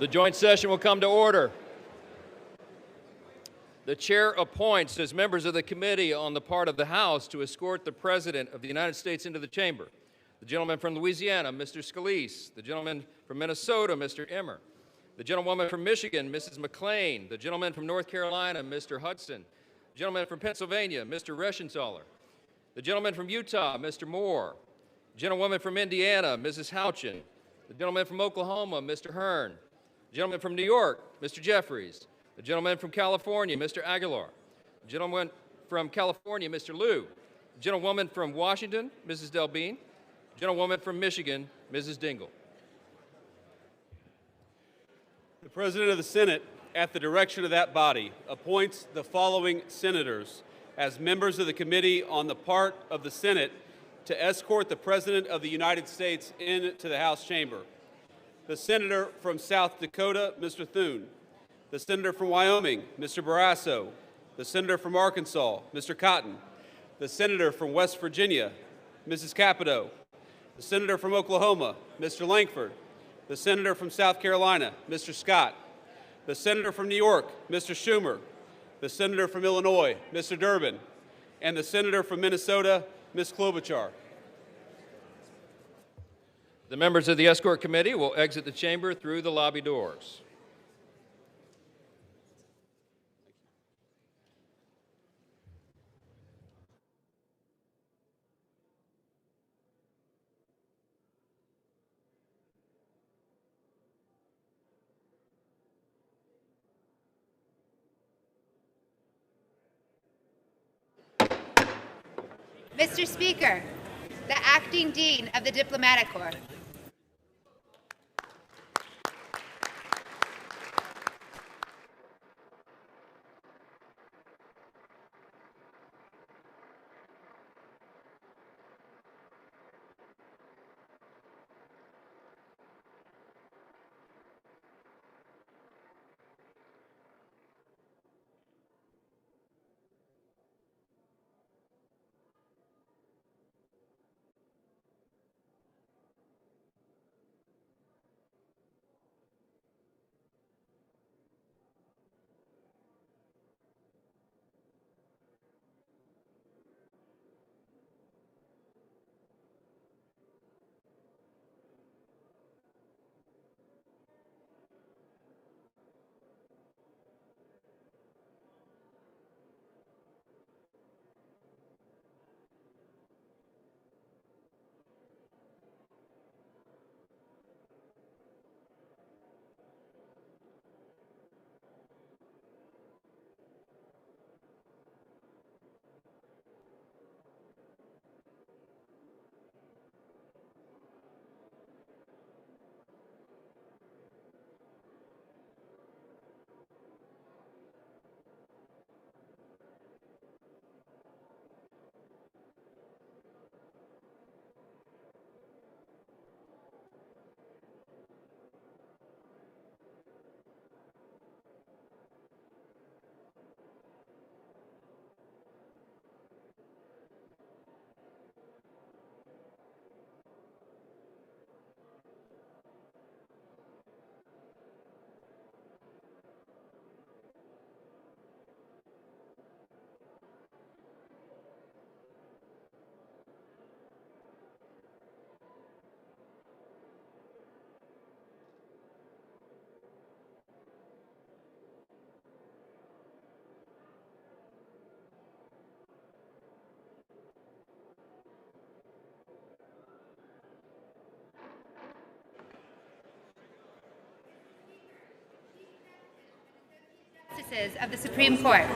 The joint session will come to order. The chair appoints as members of the committee on the part of the House to escort the President of the United States into the chamber. The gentleman from Louisiana, Mr. Scalise. The gentleman from Minnesota, Mr. Emmer. The gentlewoman from Michigan, Mrs. McClain. The gentleman from North Carolina, Mr. Hudson. The gentleman from Pennsylvania, Mr. Reschenthaler. The gentleman from Utah, Mr. Moore. The gentlewoman from Indiana, Mrs. Houchin. The gentleman from Oklahoma, Mr. Hearn. The gentleman from New York, Mr. Jeffries. The gentleman from California, Mr. Aguilar. The gentleman from California, Mr. Liu. The gentlewoman from Washington, Mrs. Delbene. The gentlewoman from Michigan, Mrs. Dingle. The President of the Senate, at the direction of that body, appoints the following senators as members of the committee on the part of the Senate to escort the President of the United States into the House chamber. The Senator from South Dakota, Mr. Thune. The Senator from Wyoming, Mr. Barrasso. The Senator from Arkansas, Mr. Cotton. The Senator from West Virginia, Mrs. Capito. The Senator from Oklahoma, Mr. Lankford. The Senator from South Carolina, Mr. Scott. The Senator from New York, Mr. Schumer. The Senator from Illinois, Mr. Durbin. And the Senator from Minnesota, Ms. Klobuchar. The members of the escort committee will exit the chamber through the lobby doors. Mr. Speaker, the Acting Dean of the Diplomatic Corps. Justices of the Supreme Court.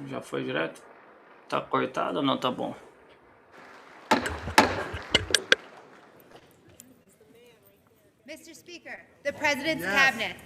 Já foi direto? Tá cortado ou não? Tá bom. Mr. Speaker, the President's Cabinet.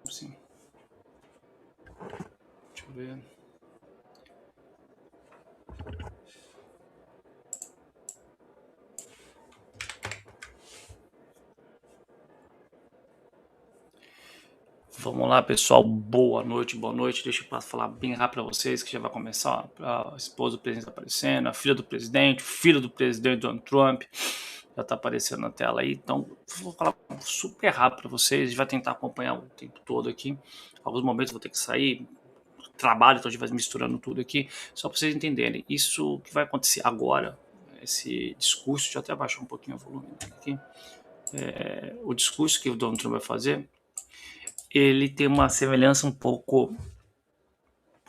Sim. Deixa eu ver. Vamos lá, pessoal. Boa noite, boa noite. Deixa eu falar bem rápido para vocês que já vai começar. A esposa do presidente tá aparecendo, a filha do presidente, o filho do presidente Donald Trump já tá aparecendo na tela aí. Então, vou falar super rápido para vocês. A gente vai tentar acompanhar o tempo todo aqui. Alguns momentos eu vou ter que sair, trabalho, então a gente vai misturando tudo aqui, só para vocês entenderem. Isso que vai acontecer agora, esse discurso, deixa eu até abaixar um pouquinho o volume aqui. O discurso que o Donald Trump vai fazer, ele tem uma semelhança um pouco,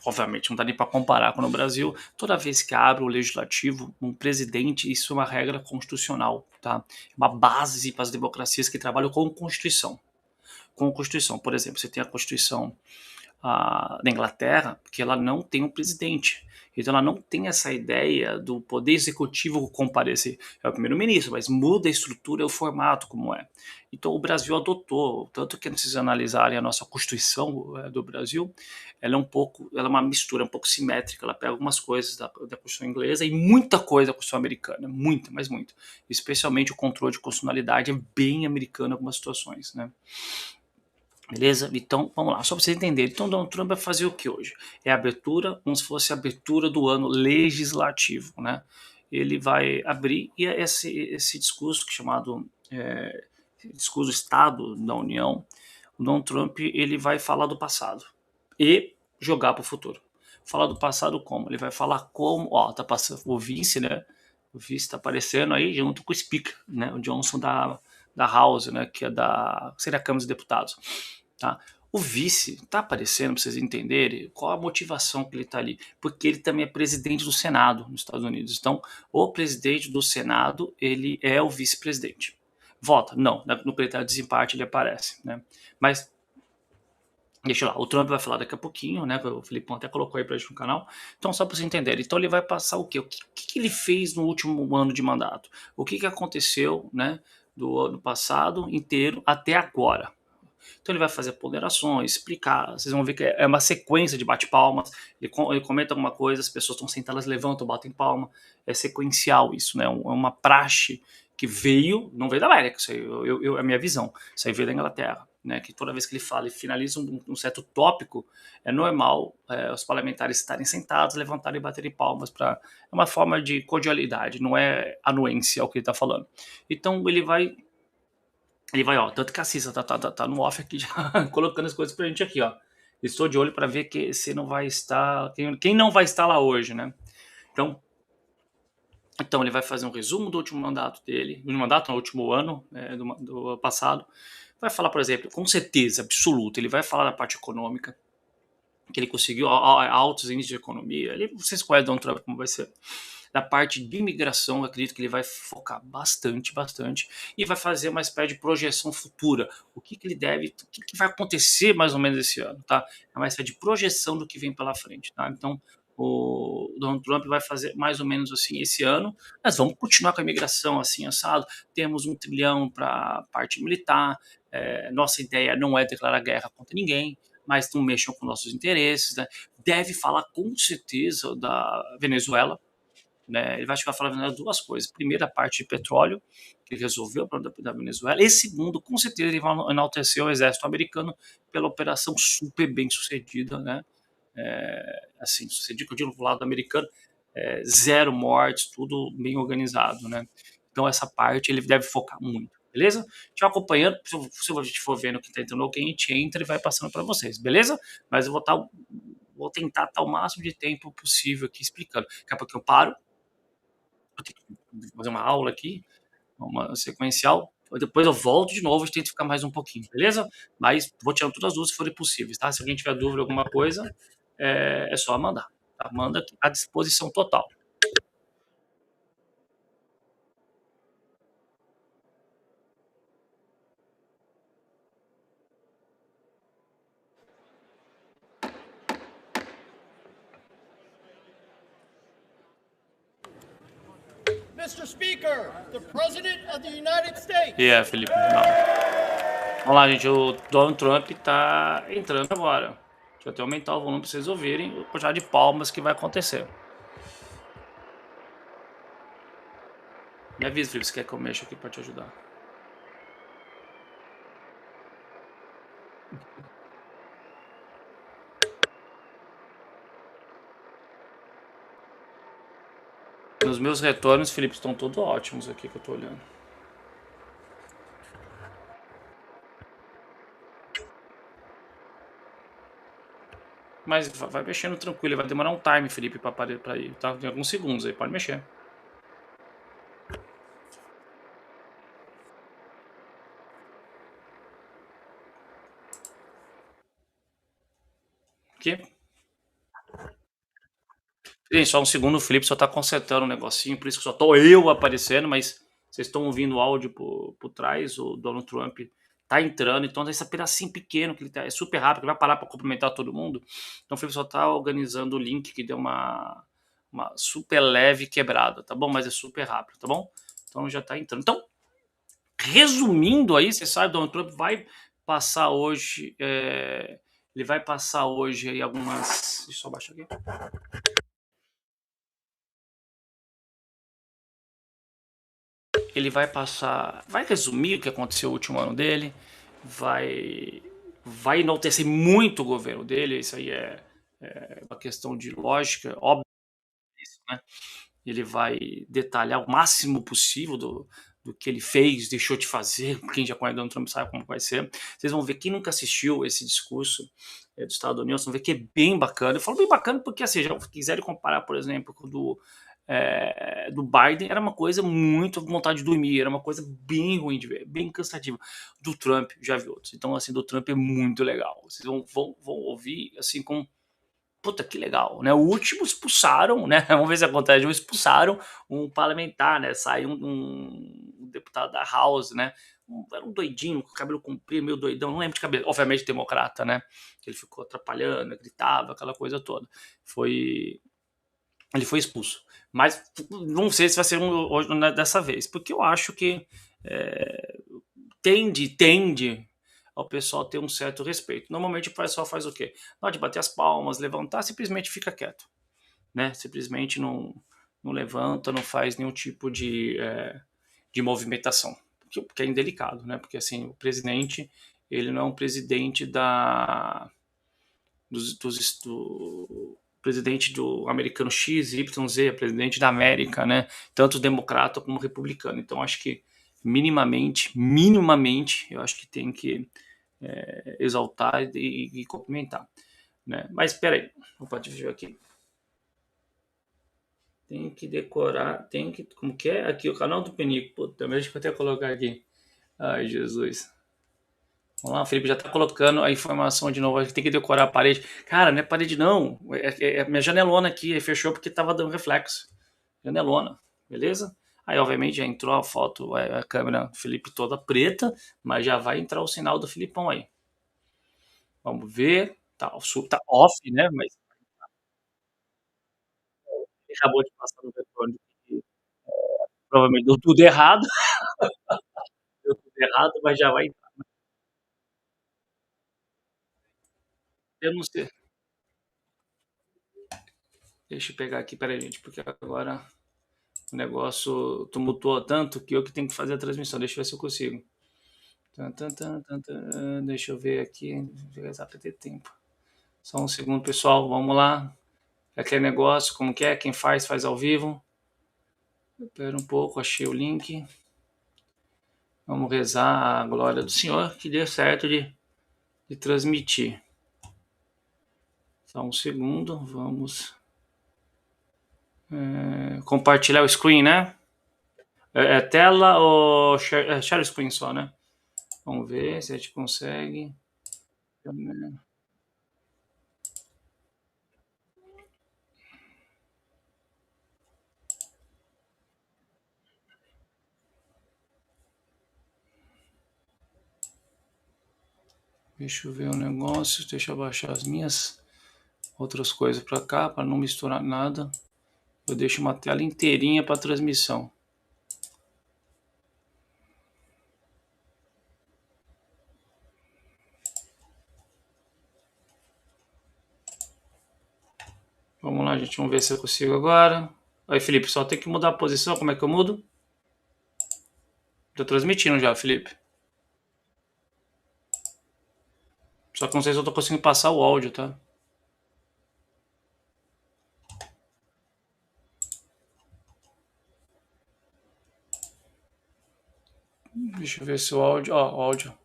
obviamente não dá nem para comparar com o Brasil. Toda vez que abre o legislativo, um presidente, isso é uma regra constitucional, tá? Uma base para as democracias que trabalham com Constituição. Com a Constituição, por exemplo, você tem a Constituição da Inglaterra, porque ela não tem um presidente. Então ela não tem essa ideia do poder executivo comparecer. É o primeiro-ministro, mas muda a estrutura e o formato como é. Então o Brasil adotou, tanto que se vocês analisarem a nossa Constituição do Brasil, ela é uma mistura um pouco simétrica. Ela pega algumas coisas da Constituição inglesa e muita coisa da Constituição americana, muita, mas muito. Especialmente o controle de constitucionalidade é bem americano em algumas situações, né? Beleza? Então, vamos lá, só para vocês entenderem. Então, Donald Trump vai fazer o que hoje? É a abertura, como se fosse a abertura do ano legislativo, né? Ele vai abrir e esse discurso que é chamado Discurso do Estado da União, o Donald Trump ele vai falar do passado e jogar para o futuro. Falar do passado como? Ele vai falar como, ó, tá passando o vice, né? O vice está aparecendo aí junto com o speaker, né? O Johnson da House, né? Que é seria a Câmara dos Deputados. Tá? O vice está aparecendo, para vocês entenderem qual a motivação que ele está ali, porque ele também é presidente do Senado nos Estados Unidos. Então, o presidente do Senado, ele é o vice-presidente. Vota? Não, no critério de desempate ele aparece, né? Mas, deixa lá, o Trump vai falar daqui a pouquinho, né? O Felipão até colocou aí pra gente no canal. Então, só para vocês entenderem, então ele vai passar o quê? O que ele fez no último ano de mandato? O que aconteceu, né? Do ano passado inteiro até agora. Então ele vai fazer ponderações, explicar, vocês vão ver que é uma sequência de bate-palmas, ele comenta alguma coisa, as pessoas estão sentadas, levantam, batem palma, é sequencial isso, né? É uma praxe que não veio da América, isso aí é a minha visão, isso aí veio da Inglaterra, né? Que toda vez que ele fala e finaliza um certo tópico, é normal os parlamentares estarem sentados, levantarem e baterem palmas, é uma forma de cordialidade, não é anuência ao que ele está falando. Então ele vai, ó, tanto que a Cissa tá no off aqui já colocando as coisas pra gente aqui, ó. Estou de olho para ver que se não vai estar, quem não vai estar lá hoje, né? Então ele vai fazer um resumo do último mandato dele, no último ano do passado. Vai falar, por exemplo, com certeza absoluta, ele vai falar da parte econômica, que ele conseguiu altos índices de economia. Vocês conhecem Donald Trump como vai ser. Da parte de imigração, eu acredito que ele vai focar bastante, e vai fazer uma espécie de projeção futura. O que ele deve, o que vai acontecer mais ou menos esse ano, tá? É uma espécie de projeção do que vem pela frente, tá? Então, o Donald Trump vai fazer mais ou menos assim esse ano. Nós vamos continuar com a imigração assim, assado. Temos 1 trilhão para a parte militar. Nossa ideia não é declarar guerra contra ninguém, mas não mexam com nossos interesses, né? Deve falar com certeza da Venezuela, né? Ele vai falar duas coisas. Primeiro, a parte de petróleo, que ele resolveu o problema da Venezuela. E segundo, com certeza, ele vai enaltecer o exército americano pela operação super bem sucedida, né? Assim, sucedido, eu digo do lado americano, 0 mortes, tudo bem organizado, né? Então essa parte ele deve focar muito, beleza? Te acompanhando, se a gente for vendo que tá entrando, quem a gente entra e vai passando para vocês, beleza? Mas eu vou tentar estar o máximo de tempo possível aqui explicando. Daqui a pouco eu paro, vou ter que fazer uma aula aqui, uma sequencial, depois eu volto de novo e tento ficar mais um pouquinho, beleza? Mas vou tirando todas as dúvidas se forem possíveis, tá? Se alguém tiver dúvida alguma coisa, é só mandar, tá? Manda à disposição total. Mr. Speaker, the President of the United States. Felipe, não. Vamos lá, gente, o Donald Trump tá entrando agora. Deixa eu até aumentar o volume para vocês ouvirem o quantidade de palmas que vai acontecer. Me avisa, Felipe, se quer que eu mexa aqui para te ajudar. Nos meus retornos, Felipe, estão todos ótimos aqui que eu tô olhando. Mas vai mexendo tranquilo, vai demorar um time, Felipe, para ir, tá? Tem alguns segundos aí, pode mexer. Aqui. Gente, só um segundo, o Felipe só tá consertando um negocinho, por isso que só tô eu aparecendo, mas vocês estão ouvindo o áudio por trás, o Donald Trump tá entrando, então esse pedacinho pequeno, que ele é super rápido, ele vai parar para cumprimentar todo mundo, então o Felipe só tá organizando o link que deu uma super leve quebrada, tá bom? Mas é super rápido, tá bom? Então já tá entrando. Então, resumindo aí, você sabe, Donald Trump vai passar hoje, ele vai passar hoje aí algumas... Deixa eu só baixar aqui. Ele vai resumir o que aconteceu no último ano dele, vai enaltecer muito o governo dele, isso aí é uma questão de lógica, óbvio, né? Ele vai detalhar o máximo possível do que ele fez, deixou de fazer, quem já conhece o Donald Trump sabe como vai ser. Vocês vão ver, quem nunca assistiu esse discurso do Estado da União, vocês vão ver que é bem bacana. Eu falo bem bacana porque, assim, já quiserem comparar, por exemplo, com o do Biden, era uma coisa muito vontade de dormir, era uma coisa bem ruim de ver, bem cansativa. Do Trump, já vi outros. Então, assim, do Trump é muito legal. Vocês vão ouvir, assim, com... Puta, que legal, né? O último expulsaram, né? Vamos ver se acontece. Expulsaram um parlamentar, né? Saiu um deputado da House, né? Era um doidinho, com cabelo comprido, meio doidão, não lembro de cabelo. Obviamente democrata, né? Ele ficou atrapalhando, gritava, aquela coisa toda. Ele foi expulso. Mas não sei se vai ser dessa vez, porque eu acho que tende ao pessoal ter um certo respeito. Normalmente o pessoal faz o quê? Na hora de bater as palmas, levantar, simplesmente fica quieto, né? Simplesmente não levanta, não faz nenhum tipo de movimentação, porque é indelicado, né? Porque assim, o presidente, ele não é um presidente do presidente do americano X, Y, Z, é presidente da América, né? Tanto democrata como republicano. Então acho que minimamente, eu acho que tem que exaltar e cumprimentar, né? Mas espera aí, opa, deixa eu ver aqui. Tem que decorar, como que é? Aqui, o canal do Penico. Pô, também deixa eu até colocar aqui. Ai, Jesus. Vamos lá, o Felipe já tá colocando a informação de novo. A gente tem que decorar a parede. Cara, não é parede não. É minha janelona aqui. Aí fechou porque tava dando reflexo. Janelona, beleza? Aí, obviamente, já entrou a foto, a câmera do Felipe toda preta, mas já vai entrar o sinal do Filipão aí. Vamos ver. Tá off, né? Mas ele acabou de passar no retorno. Provavelmente deu tudo errado. Deu tudo errado, mas já vai. Eu não sei. Deixa eu pegar aqui, peraí, gente, porque agora o negócio tumultuou tanto que eu que tenho que fazer a transmissão. Deixa eu ver se eu consigo. Deixa eu ver aqui. Deixa eu ver ter tempo. Só um segundo, pessoal. Vamos lá. Aquele negócio, como que é? Quem faz ao vivo. Espera um pouco, achei o link. Vamos rezar a glória do Senhor, que dê certo de transmitir. Só um segundo, vamos compartilhar o screen, né? É tela ou share screen só, né? Vamos ver se a gente consegue. Deixa eu ver o negócio, deixa eu baixar as minhas outras coisas para cá, para não misturar nada. Eu deixo uma tela inteirinha para transmissão. Vamos lá, gente, vamos ver se eu consigo agora. Aí, Felipe, só tem que mudar a posição, como é que eu mudo? Tô transmitindo já, Felipe. Só que não sei se eu tô conseguindo passar o áudio, tá? Deixa eu ver se o áudio... Ó, o áudio.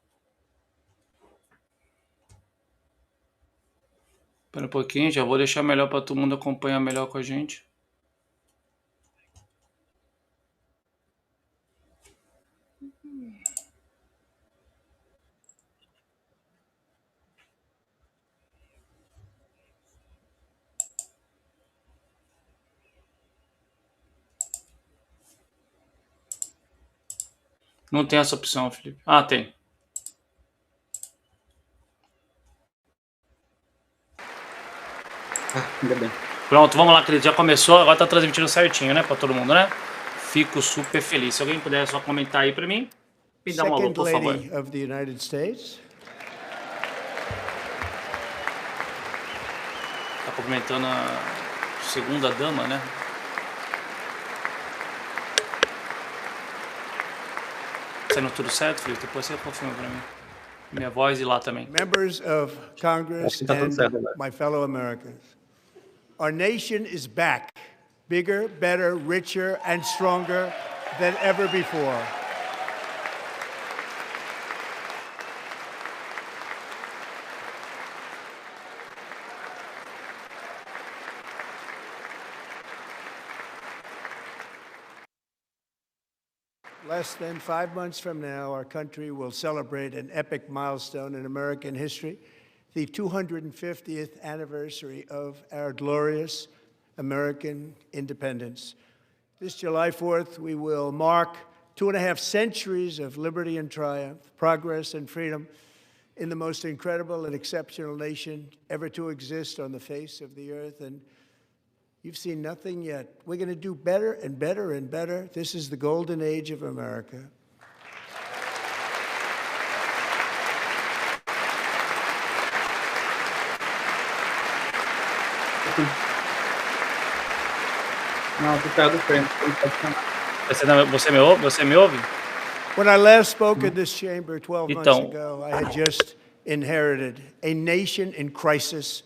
Espera um pouquinho, já vou deixar melhor para todo mundo acompanhar melhor com a gente. Não tem essa opção, Felipe. Ah, tem. Ainda bem. Pronto, vamos lá, querido. Já começou, agora tá transmitindo certinho, né? Para todo mundo, né? Fico super feliz. Se alguém puder só comentar aí para mim, me dá um alô, por favor. Second Lady of the United States. Tá cumprimentando a segunda dama, né? Saindo tudo certo, Felipe? Depois você confirma para mim. Minha voz e lá também. Members of Congress and my fellow Americans. Our nation is back, bigger, better, richer, and stronger than ever before. Less than 5 months from now, our country will celebrate an epic milestone in American history, the 250th anniversary of our glorious American independence. This July 4th, we will mark 2.5 centuries of liberty and triumph, progress and freedom in the most incredible and exceptional nation ever to exist on the face of the earth. And you've seen nothing yet. We're going to do better and better and better. This is the golden age of America. Não, por causa do frame. Você me ouve? Você me ouve? When I last spoke in this chamber 12 months Então, ago, I had just inherited a nation in crisis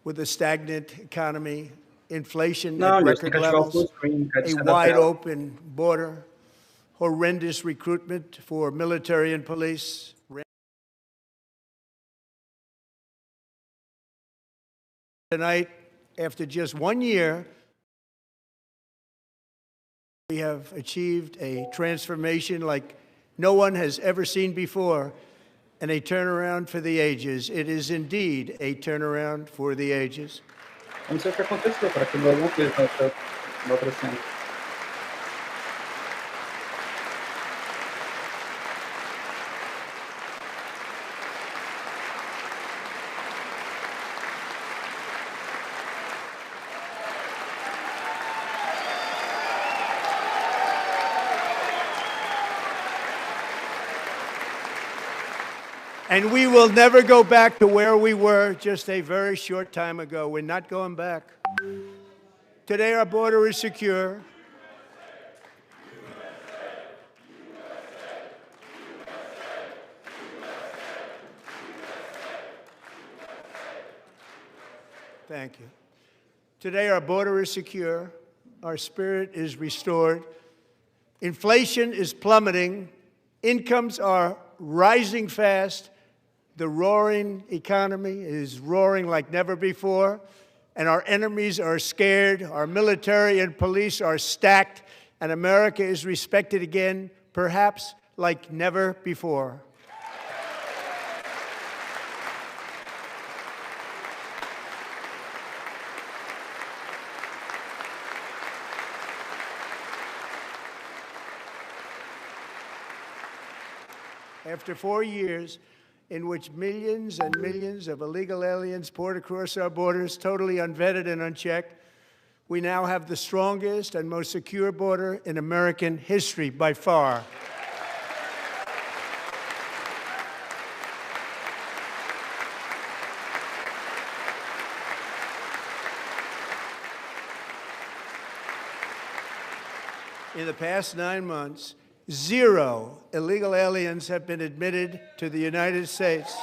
with a stagnant economy, inflation Não, at Deus, tem record que ativar o full levels, screen, cara, a isso é da wide tela. open border, horrendous recruitment for military and police. Tonight, after just 1 year, we have achieved a transformation like no one has ever seen before, and a turnaround for the ages. It is indeed a turnaround for the ages. Eu não sei o que aconteceu, cara, quebrou alguma coisa na outra cena. And we will never go back to where we were just a very short time ago. We're not going back. Today, our border is secure. Thank you. Today, our border is secure. Our spirit is restored. Inflation is plummeting. Incomes are rising fast. The roaring economy is roaring like never before, and our enemies are scared. Our military and police are stacked, and America is respected again, perhaps like never before. After 4 years in which millions and millions of illegal aliens poured across our borders, totally unvetted and unchecked, we now have the strongest and most secure border in American history by far. In the past 9 months, 0 illegal aliens have been admitted to the United States.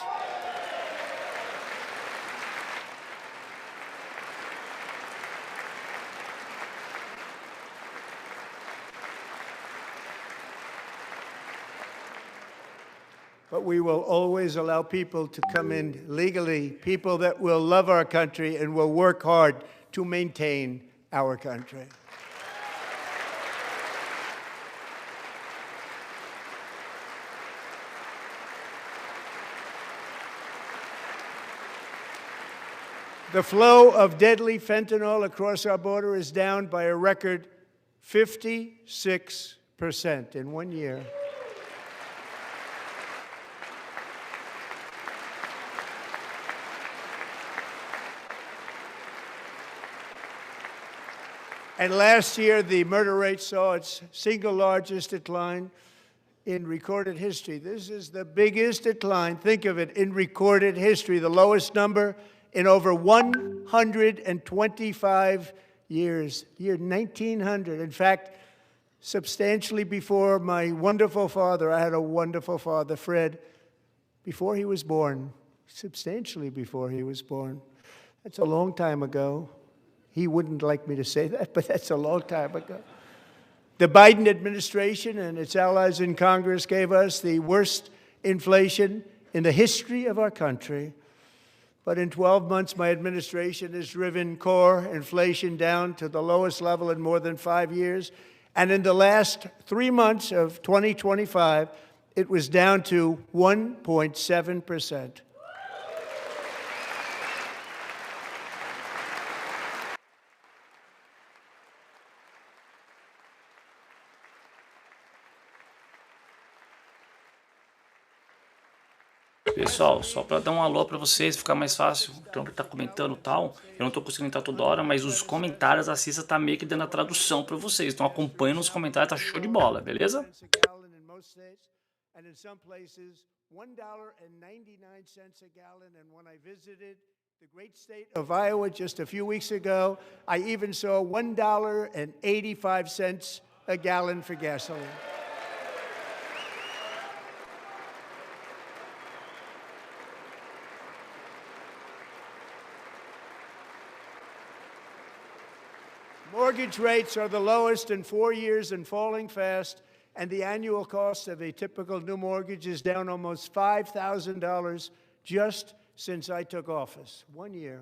But we will always allow people to come in legally, people that will love our country and will work hard to maintain our country. The flow of deadly fentanyl across our border is down by a record 56% in 1 year. And last year, the murder rate saw its single largest decline in recorded history. This is the biggest decline, think of it, in recorded history, the lowest number in over 125 years, year 1900. In fact, substantially before my wonderful father, I had a wonderful father, Fred, before he was born, substantially before he was born. That's a long time ago. He wouldn't like me to say that, but that's a long time ago. The Biden administration and its allies in Congress gave us the worst inflation in the history of our country. But in 12 months, my administration has driven core inflation down to the lowest level in more than 5 years. And in the last 3 months of 2025, it was down to 1.7%. Pessoal, só para dar um alô para vocês, ficar mais fácil. O Trump tá comentando e tal. Eu não tô conseguindo entrar toda hora, mas os comentários, a Cissa tá meio que dando a tradução para vocês. Então acompanha nos comentários, tá show de bola, beleza? And in some places, $1.99 a gallon. And when I visited The great state of Iowa just a few weeks ago, I even saw $1.85 a gallon for gasoline. Mortgage rates are the lowest in 4 years and falling fast, and the annual cost of a typical new mortgage is down almost $5,000 just since I took office. 1 year.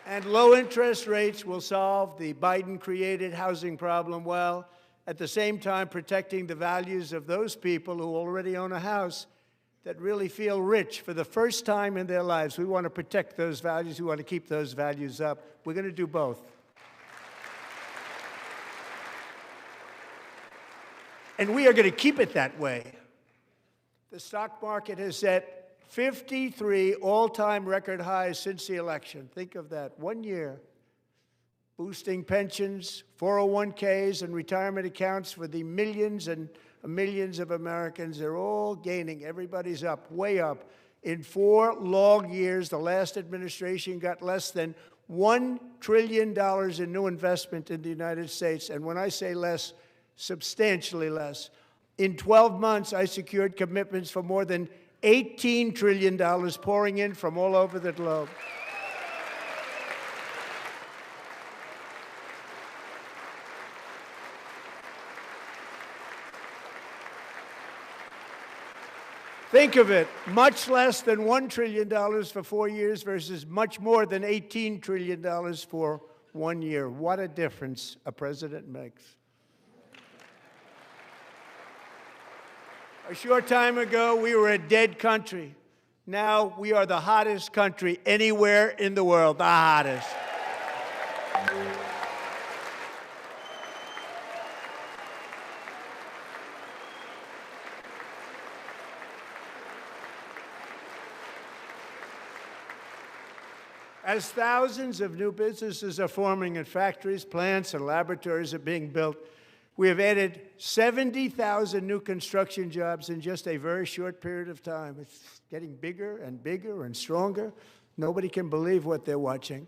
And low interest rates will solve the Biden-created housing problem while at the same time protecting the values of those people who already own a house that really feel rich for the first time in their lives. We want to protect those values. We want to keep those values up. We're going to do both. And we are going to keep it that way. The stock market has set 53 all-time record highs since the election. Think of that, 1 year. Boosting pensions, 401ks, and retirement accounts for the millions and millions of Americans. They're all gaining. Everybody's up, way up. In 4 long years, the last administration got less than $1 trillion in new investment in the United States. And when I say less, substantially less. In 12 months, I secured commitments for more than $18 trillion pouring in from all over the globe. Think of it, much less than $1 trillion for 4 years versus much more than $18 trillion for 1 year. What a difference a president makes. A short time ago, we were a dead country. Now we are the hottest country anywhere in the world, the hottest. As thousands of new businesses are forming in factories, plants, and laboratories are being built, we have added 70,000 new construction jobs in just a very short period of time. It's getting bigger and bigger and stronger. Nobody can believe what they're watching.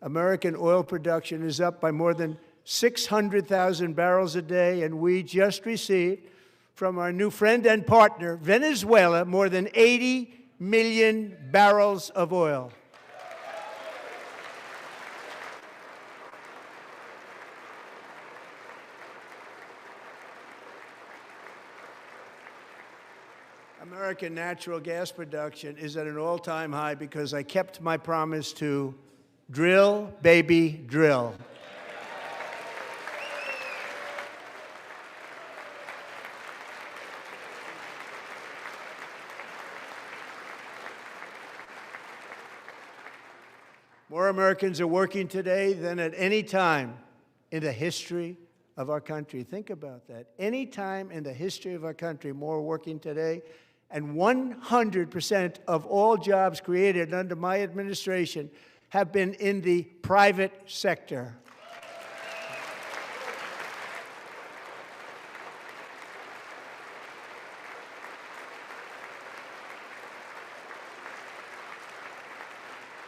American oil production is up by more than 600,000 barrels a day, and we just received from our new friend and partner, Venezuela, more than 80 million barrels of oil. American natural gas production is at an all-time high because I kept my promise to drill, baby, drill. More Americans are working today than at any time in the history of our country. Think about that. Any time in the history of our country, more working today. And 100% of all jobs created under my administration have been in the private sector.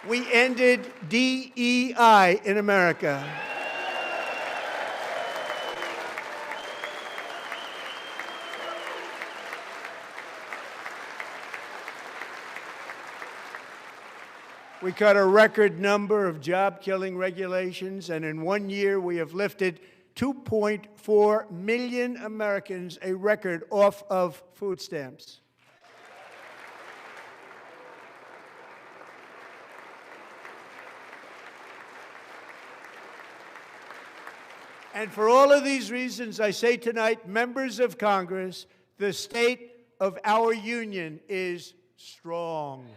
We ended DEI in America. We cut a record number of job-killing regulations, and in 1 year we have lifted 2.4 million Americans, a record, off of food stamps. And for all of these reasons, I say tonight, members of Congress, the state of our union is strong.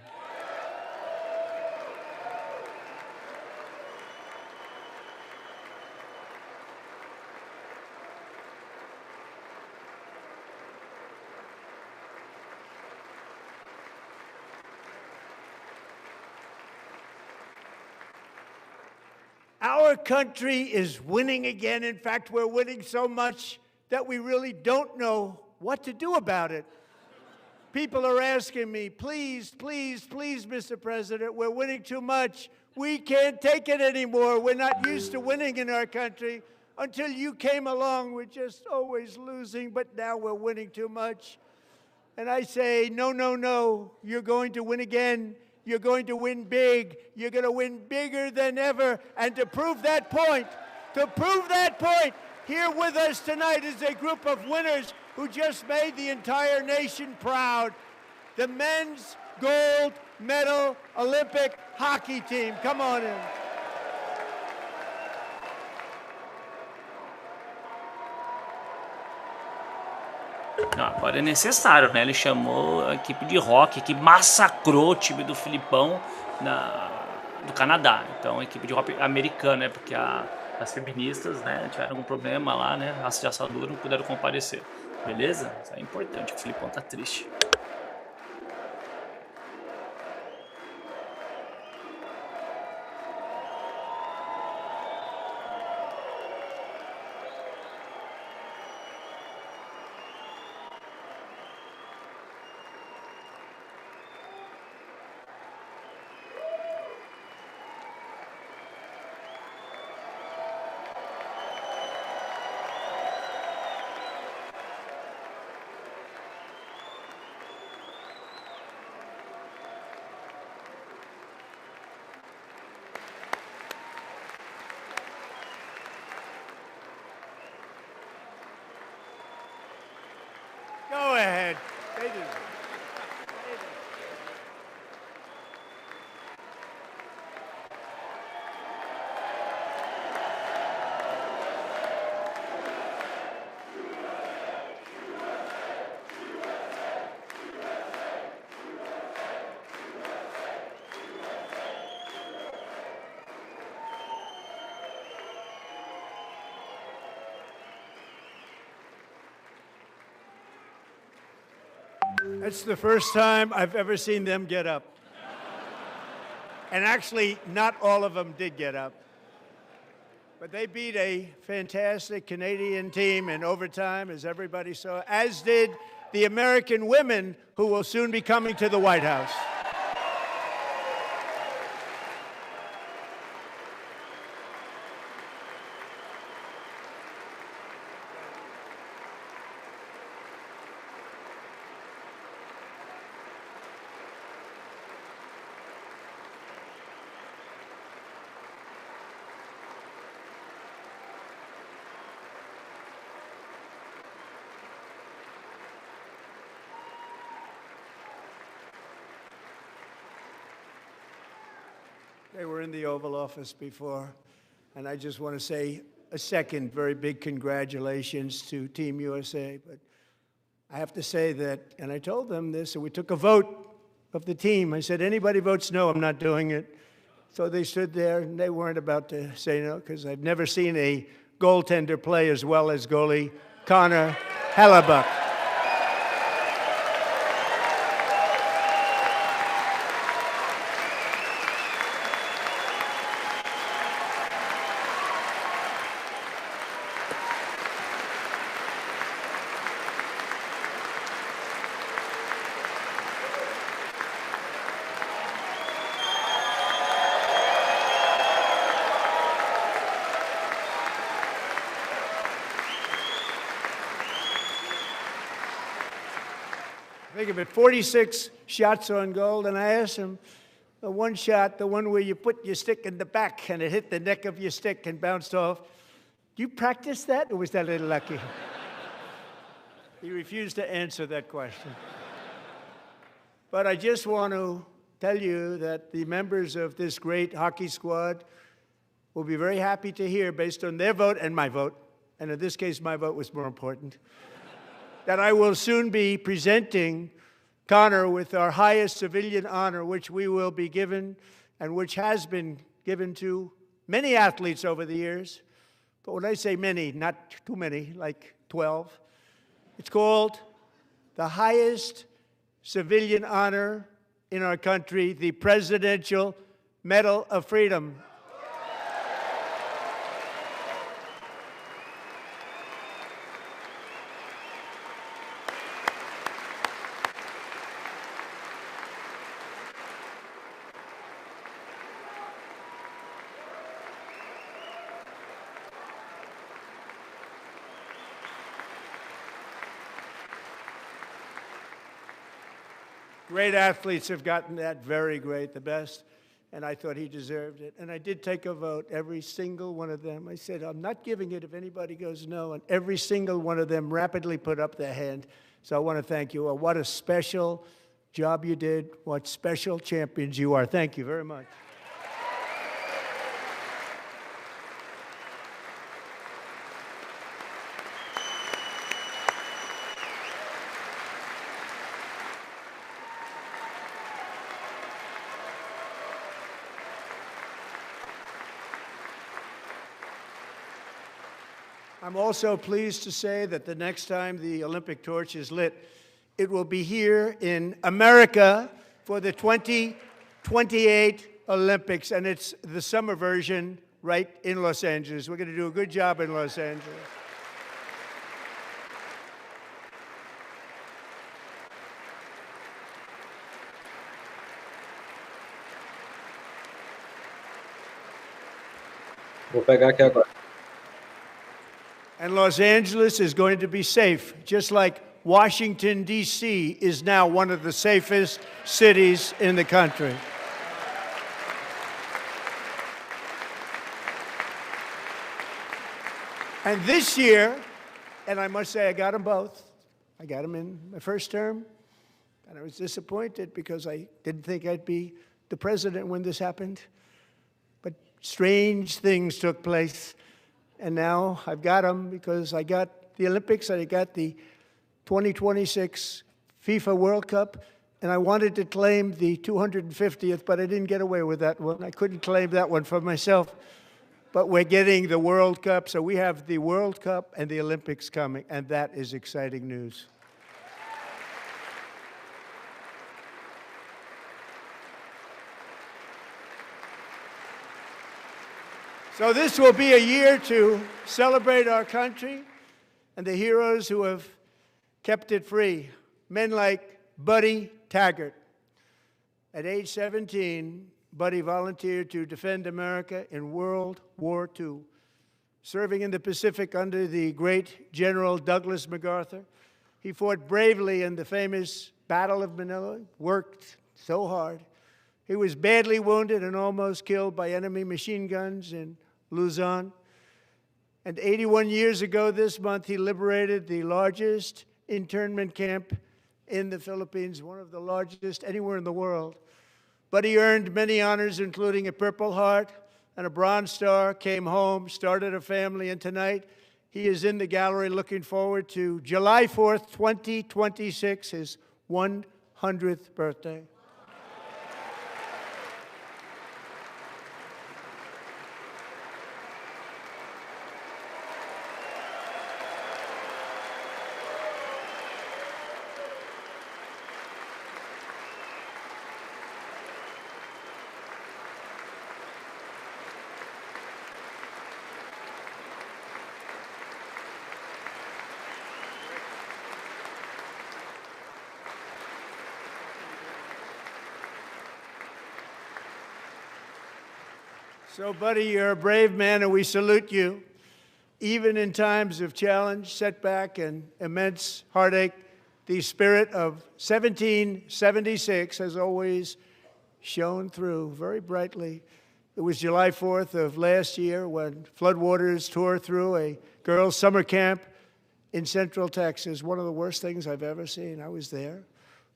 Our country is winning again. In fact, we're winning so much that we really don't know what to do about it. People are asking me, please, please, please, Mr. President, we're winning too much. We can't take it anymore. We're not used to winning in our country. Until you came along, we're just always losing, but now we're winning too much. And I say, no, no, no, you're going to win again. You're going to win big. You're going to win bigger than ever. And to prove that point, here with us tonight is a group of winners who just made the entire nation proud. The men's gold medal Olympic hockey team. Come on in. Não, agora é necessário, né? Ele chamou a equipe de rock, que massacrou o time do Filipão do Canadá. Então, a equipe de rock americana, né? Porque as feministas, né, tiveram algum problema lá, né? Raça de assadura, não puderam comparecer. Beleza? Isso é importante, o Filipão tá triste. Go ahead. That's the first time I've ever seen them get up. And actually, not all of them did get up. But they beat a fantastic Canadian team in overtime, as everybody saw, as did the American women who will soon be coming to the White House. They were in the Oval Office before, and I just want to say a second very big congratulations to Team USA. But I have to say that, and I told them this, and we took a vote of the team. I said, anybody votes no, I'm not doing it. So they stood there, and they weren't about to say no, because I've never seen a goaltender play as well as goalie Connor Hellebuck. Think of it, 46 shots on goal, and I asked him, the one shot, the one where you put your stick in the back and it hit the neck of your stick and bounced off, do you practice that, or was that a little lucky? He refused to answer that question. But I just want to tell you that the members of this great hockey squad will be very happy to hear, based on their vote and my vote, and in this case my vote was more important, that I will soon be presenting Connor with our highest civilian honor, which we will be given and which has been given to many athletes over the years. But when I say many, not too many, like 12, it's called the highest civilian honor in our country, the Presidential Medal of Freedom. Great athletes have gotten that, very great, the best, and I thought he deserved it. And I did take a vote, every single one of them. I said, I'm not giving it if anybody goes no, and every single one of them rapidly put up their hand. So I want to thank you. What a special job you did. What special champions you are. Thank you very much. I'm also pleased to say that the next time the Olympic torch is lit, it will be here in America for the 2028 Olympics, and it's the summer version right in Los Angeles. We're going to do a good job in Los Angeles. Vou pegar aqui agora. And Los Angeles is going to be safe, just like Washington, D.C. is now one of the safest cities in the country. And this year, and I must say I got them both. I got them in my first term, and I was disappointed because I didn't think I'd be the president when this happened. But strange things took place. And now I've got them because I got the Olympics and I got the 2026 FIFA World Cup, and I wanted to claim the 250th, but I didn't get away with that one. I couldn't claim that one for myself. But we're getting the World Cup, so we have the World Cup and the Olympics coming, and that is exciting news. So this will be a year to celebrate our country and the heroes who have kept it free. Men like Buddy Taggart. At age 17, Buddy volunteered to defend America in World War II, serving in the Pacific under the great General Douglas MacArthur. He fought bravely in the famous Battle of Manila, worked so hard. He was badly wounded and almost killed by enemy machine guns in Luzon. And 81 years ago this month, he liberated the largest internment camp in the Philippines, one of the largest anywhere in the world. But he earned many honors, including a Purple Heart and a Bronze Star, came home, started a family, and tonight he is in the gallery looking forward to July 4th, 2026, his 100th birthday. So, Buddy, you're a brave man, and we salute you. Even in times of challenge, setback, and immense heartache, the spirit of 1776 has always shone through very brightly. It was July 4th of last year when floodwaters tore through a girls' summer camp in Central Texas, one of the worst things I've ever seen. I was there,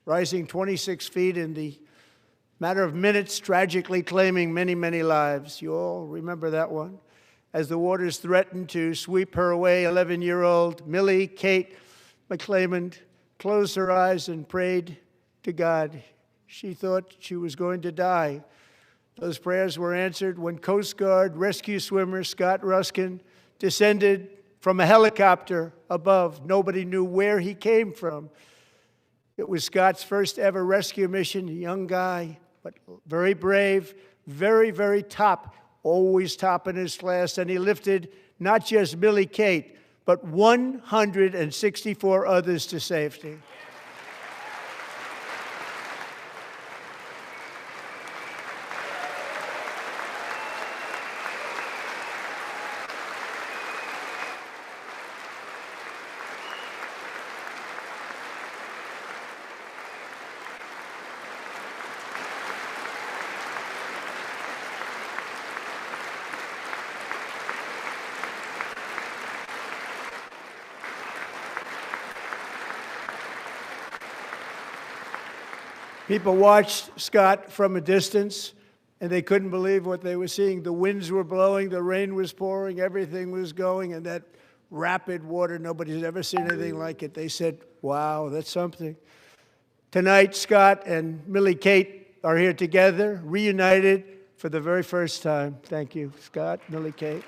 rising 26 feet in the matter of minutes, tragically claiming many, many lives. You all remember that one. As the waters threatened to sweep her away, 11-year-old Millie Kate McClelland closed her eyes and prayed to God. She thought she was going to die. Those prayers were answered when Coast Guard rescue swimmer Scott Ruskin descended from a helicopter above. Nobody knew where he came from. It was Scott's first ever rescue mission, a young guy, but very brave, very, very top, always top in his class. And he lifted not just Millie Kate, but 164 others to safety. People watched Scott from a distance, and they couldn't believe what they were seeing. The winds were blowing, the rain was pouring, everything was going, and that rapid water, nobody's ever seen anything like it. They said, wow, that's something. Tonight, Scott and Millie Kate are here together, reunited for the very first time. Thank you, Scott, Millie Kate.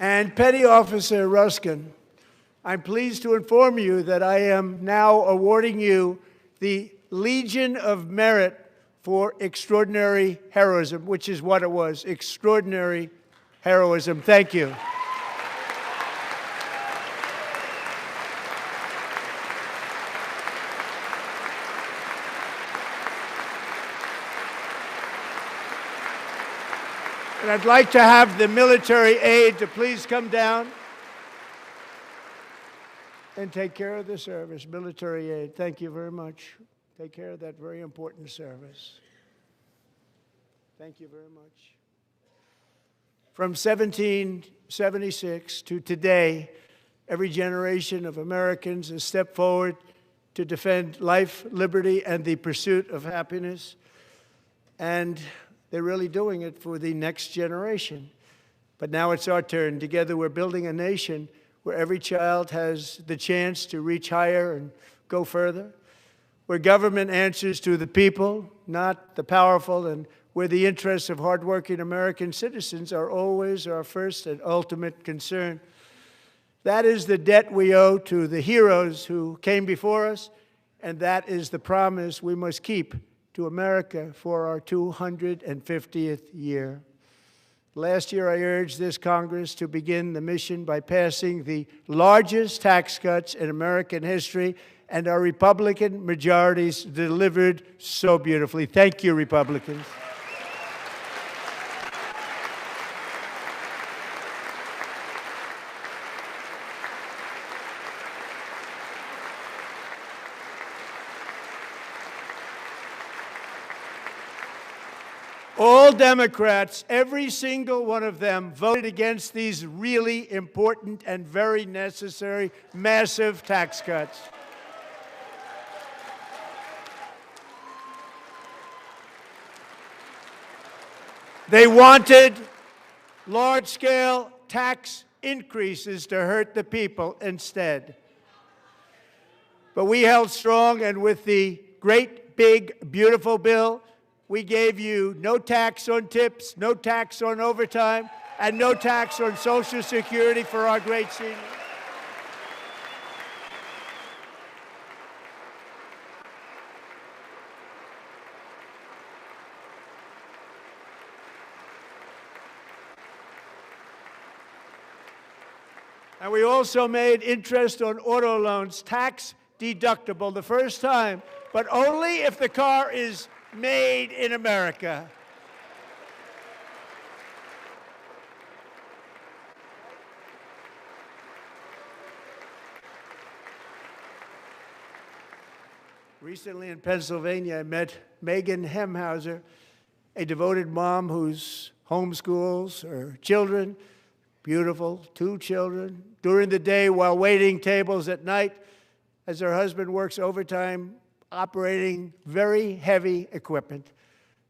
And Petty Officer Ruskin, I'm pleased to inform you that I am now awarding you the Legion of Merit for extraordinary heroism, which is what it was, extraordinary heroism. Thank you. And I'd like to have the military aide to please come down and take care of the service. Military aide, thank you very much. Take care of that very important service. Thank you very much. From 1776 to today, every generation of Americans has stepped forward to defend life, liberty, and the pursuit of happiness. And they're really doing it for the next generation. But now it's our turn. Together we're building a nation where every child has the chance to reach higher and go further, where government answers to the people, not the powerful, and where the interests of hardworking American citizens are always our first and ultimate concern. That is the debt we owe to the heroes who came before us, and that is the promise we must keep to America for our 250th year. Last year, I urged this Congress to begin the mission by passing the largest tax cuts in American history, and our Republican majorities delivered so beautifully. Thank you, Republicans. All Democrats, every single one of them, voted against these really important and very necessary massive tax cuts. They wanted large-scale tax increases to hurt the people instead. But we held strong, and with the great, big, beautiful bill, we gave you no tax on tips, no tax on overtime, and no tax on Social Security for our great seniors. And we also made interest on auto loans tax deductible the first time, but only if the car is made in America. Recently in Pennsylvania, I met Megan Hemhauser, a devoted mom who's homeschools her children, beautiful, 2 children, during the day while waiting tables at night as her husband works overtime operating very heavy equipment.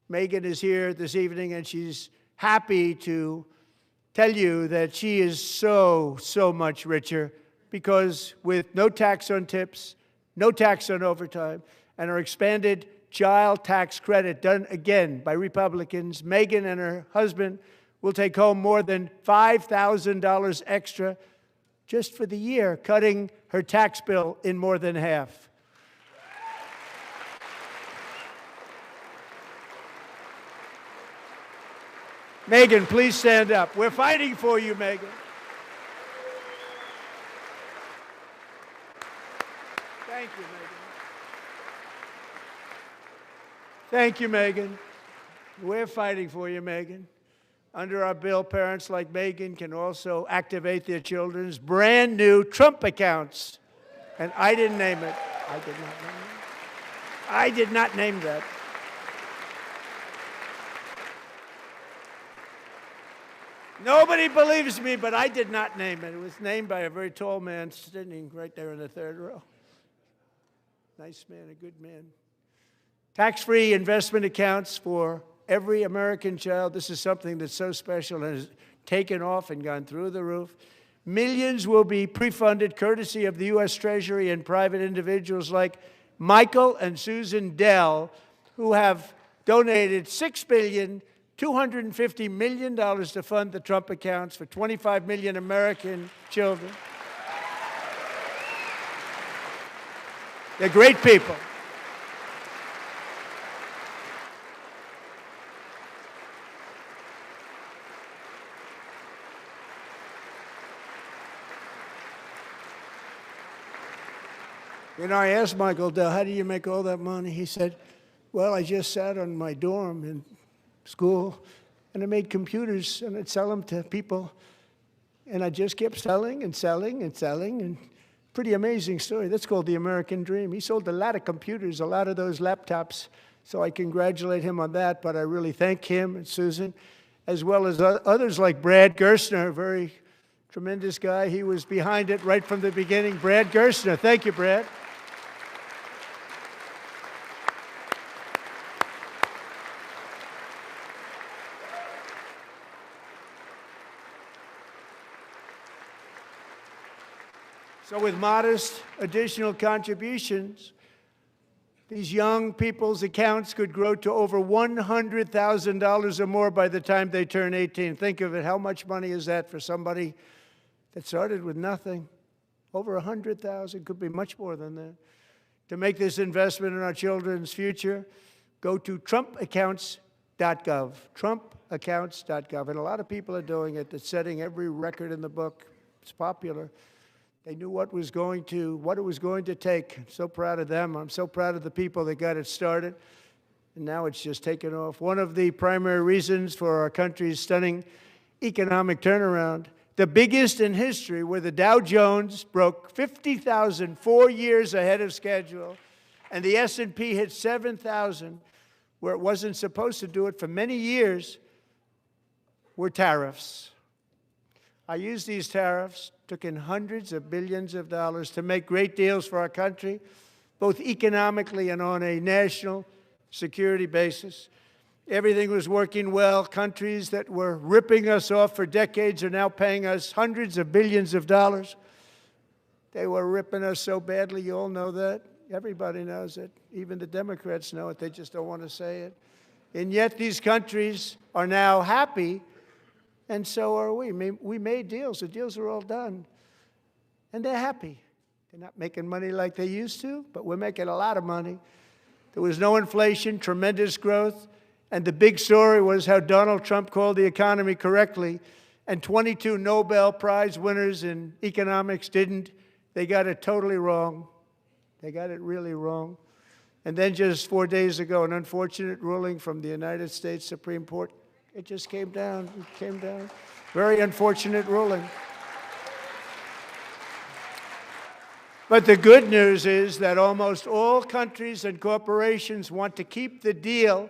Megan is here this evening, and she's happy to tell you that she is so much richer because with no tax on tips, no tax on overtime, and our expanded child tax credit done again by Republicans, Megan and her husband will take home more than $5,000 extra just for the year, cutting her tax bill in more than half. Megan, please stand up. We're fighting for you, Megan. Thank you, Megan. Thank you, Megan. We're fighting for you, Megan. Under our bill, parents like Megan can also activate their children's brand new Trump accounts. And I didn't name it. I did not name it. I did not name that. Nobody believes me, but I did not name it. It was named by a very tall man sitting right there in the third row. Nice man, a good man. Tax-free investment accounts for every American child. This is something that's so special and has taken off and gone through the roof. Millions will be pre-funded courtesy of the U.S. Treasury and private individuals like Michael and Susan Dell, who have donated $6.25 billion to fund the Trump accounts for 25 million American children. They're great people. You know, I asked Michael Dell, how do you make all that money? He said, well, I just sat on my dorm in school, and I made computers, and I'd sell them to people. And I just kept selling and selling and selling, and pretty amazing story. That's called the American dream. He sold a lot of computers, a lot of those laptops, so I congratulate him on that, but I really thank him and Susan, as well as others like Brad Gerstner, a very tremendous guy. He was behind it right from the beginning. Brad Gerstner. Thank you, Brad. So with modest additional contributions, these young people's accounts could grow to over $100,000 or more by the time they turn 18. Think of it. How much money is that for somebody that started with nothing? Over 100,000, could be much more than that. To make this investment in our children's future, go to trumpaccounts.gov, trumpaccounts.gov. And a lot of people are doing it. It's setting every record in the book. It's popular. They knew what it was going to take. I'm so proud of them. I'm so proud of the people that got it started. And now it's just taken off. One of the primary reasons for our country's stunning economic turnaround, the biggest in history, where the Dow Jones broke 50,000 4 years ahead of schedule, and the S&P hit 7,000, where it wasn't supposed to do it for many years, were tariffs. I used these tariffs, took in hundreds of billions of dollars to make great deals for our country, both economically and on a national security basis. Everything was working well. Countries that were ripping us off for decades are now paying us hundreds of billions of dollars. They were ripping us so badly, you all know that. Everybody knows it. Even the Democrats know it. They just don't want to say it. And yet these countries are now happy, and so are we. We made deals. The deals are all done. And they're happy. They're not making money like they used to, but we're making a lot of money. There was no inflation, tremendous growth, and the big story was how Donald Trump called the economy correctly, and 22 Nobel Prize winners in economics didn't. They got it totally wrong. They got it really wrong. And then just 4 days ago, an unfortunate ruling from the United States Supreme Court. It just came down. It came down. Very unfortunate ruling. But the good news is that almost all countries and corporations want to keep the deal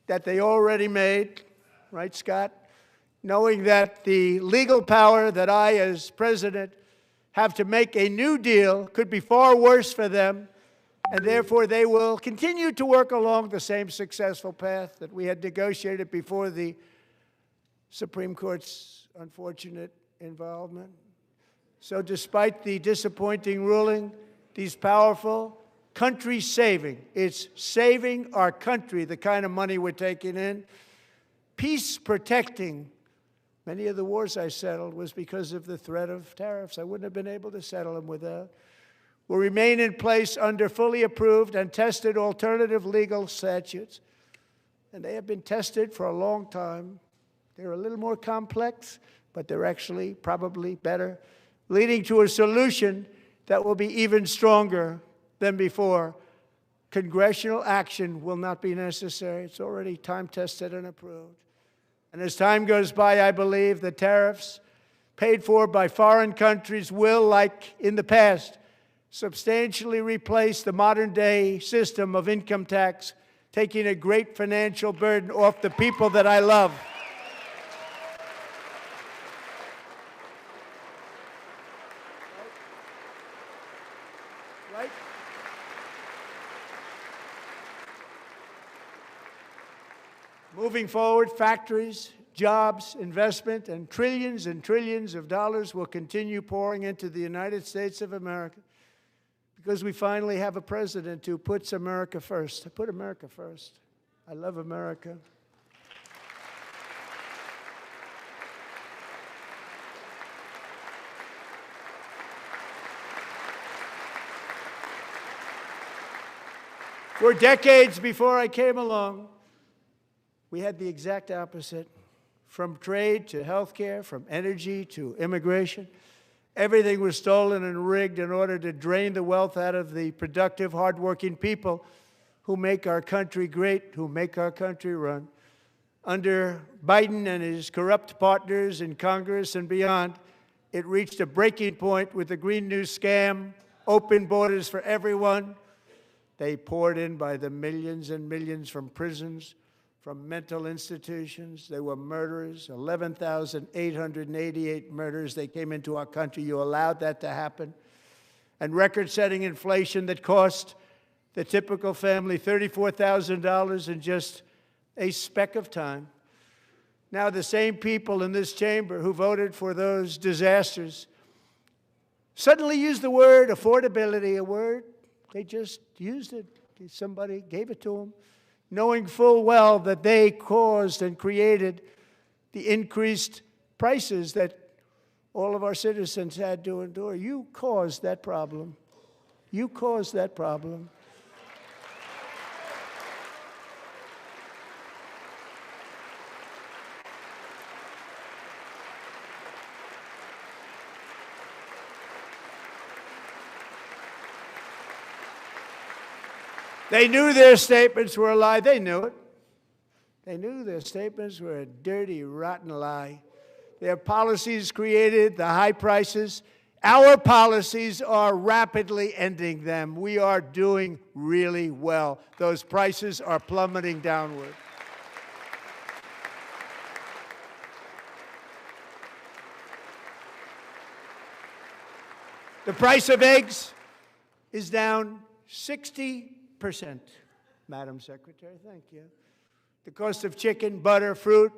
that they already made, right, Scott? Knowing that the legal power that I, as president, have to make a new deal could be far worse for them, and therefore they will continue to work along the same successful path that we had negotiated before the Supreme Court's unfortunate involvement. So despite the disappointing ruling, these powerful country-saving, it's saving our country, the kind of money we're taking in, peace-protecting. Many of the wars I settled was because of the threat of tariffs. I wouldn't have been able to settle them without. Will remain in place under fully approved and tested alternative legal statutes. And they have been tested for a long time. They're a little more complex, but they're actually probably better, leading to a solution that will be even stronger than before. Congressional action will not be necessary. It's already time-tested and approved. And as time goes by, I believe the tariffs paid for by foreign countries will, like in the past, substantially replace the modern-day system of income tax, taking a great financial burden off the people that I love. Right? Moving forward, factories, jobs, investment, and trillions of dollars will continue pouring into the United States of America because we finally have a president who puts America first. I put America first. I love America. For decades before I came along, we had the exact opposite. From trade to healthcare, from energy to immigration, everything was stolen and rigged in order to drain the wealth out of the productive, hardworking people who make our country great, who make our country run. Under Biden and his corrupt partners in Congress and beyond, it reached a breaking point with the Green New scam, open borders for everyone. They poured in by the millions and millions from prisons, from mental institutions. They were murderers, 11,888 murders. They came into our country. You allowed that to happen. And record-setting inflation that cost the typical family $34,000 in just a speck of time. Now the same people in this chamber who voted for those disasters suddenly use the word affordability, a word, they just used it. Somebody gave it to them, knowing full well that they caused and created the increased prices that all of our citizens had to endure. You caused that problem. You caused that problem. They knew their statements were a lie. They knew it. They knew their statements were a dirty, rotten lie. Their policies created the high prices. Our policies are rapidly ending them. We are doing really well. Those prices are plummeting downward. The price of eggs is down 60%, Madam Secretary, thank you. The cost of chicken, butter, fruit,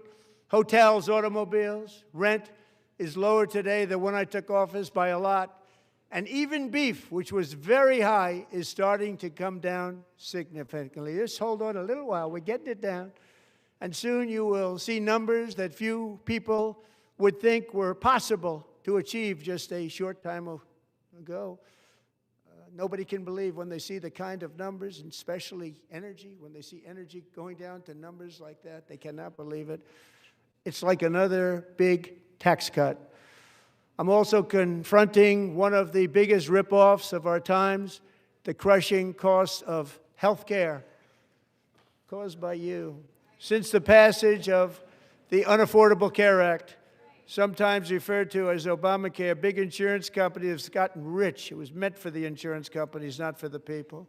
hotels, automobiles, rent is lower today than when I took office by a lot. And even beef, which was very high, is starting to come down significantly. Just hold on a little while. We're getting it down. And soon you will see numbers that few people would think were possible to achieve just a short time ago. Nobody can believe when they see the kind of numbers, and especially energy, when they see energy going down to numbers like that, they cannot believe it. It's like another big tax cut. I'm also confronting one of the biggest ripoffs of our times, the crushing cost of health care caused by you. Since the passage of the Unaffordable Care Act, sometimes referred to as Obamacare, big insurance companies have gotten rich. It was meant for the insurance companies, not for the people.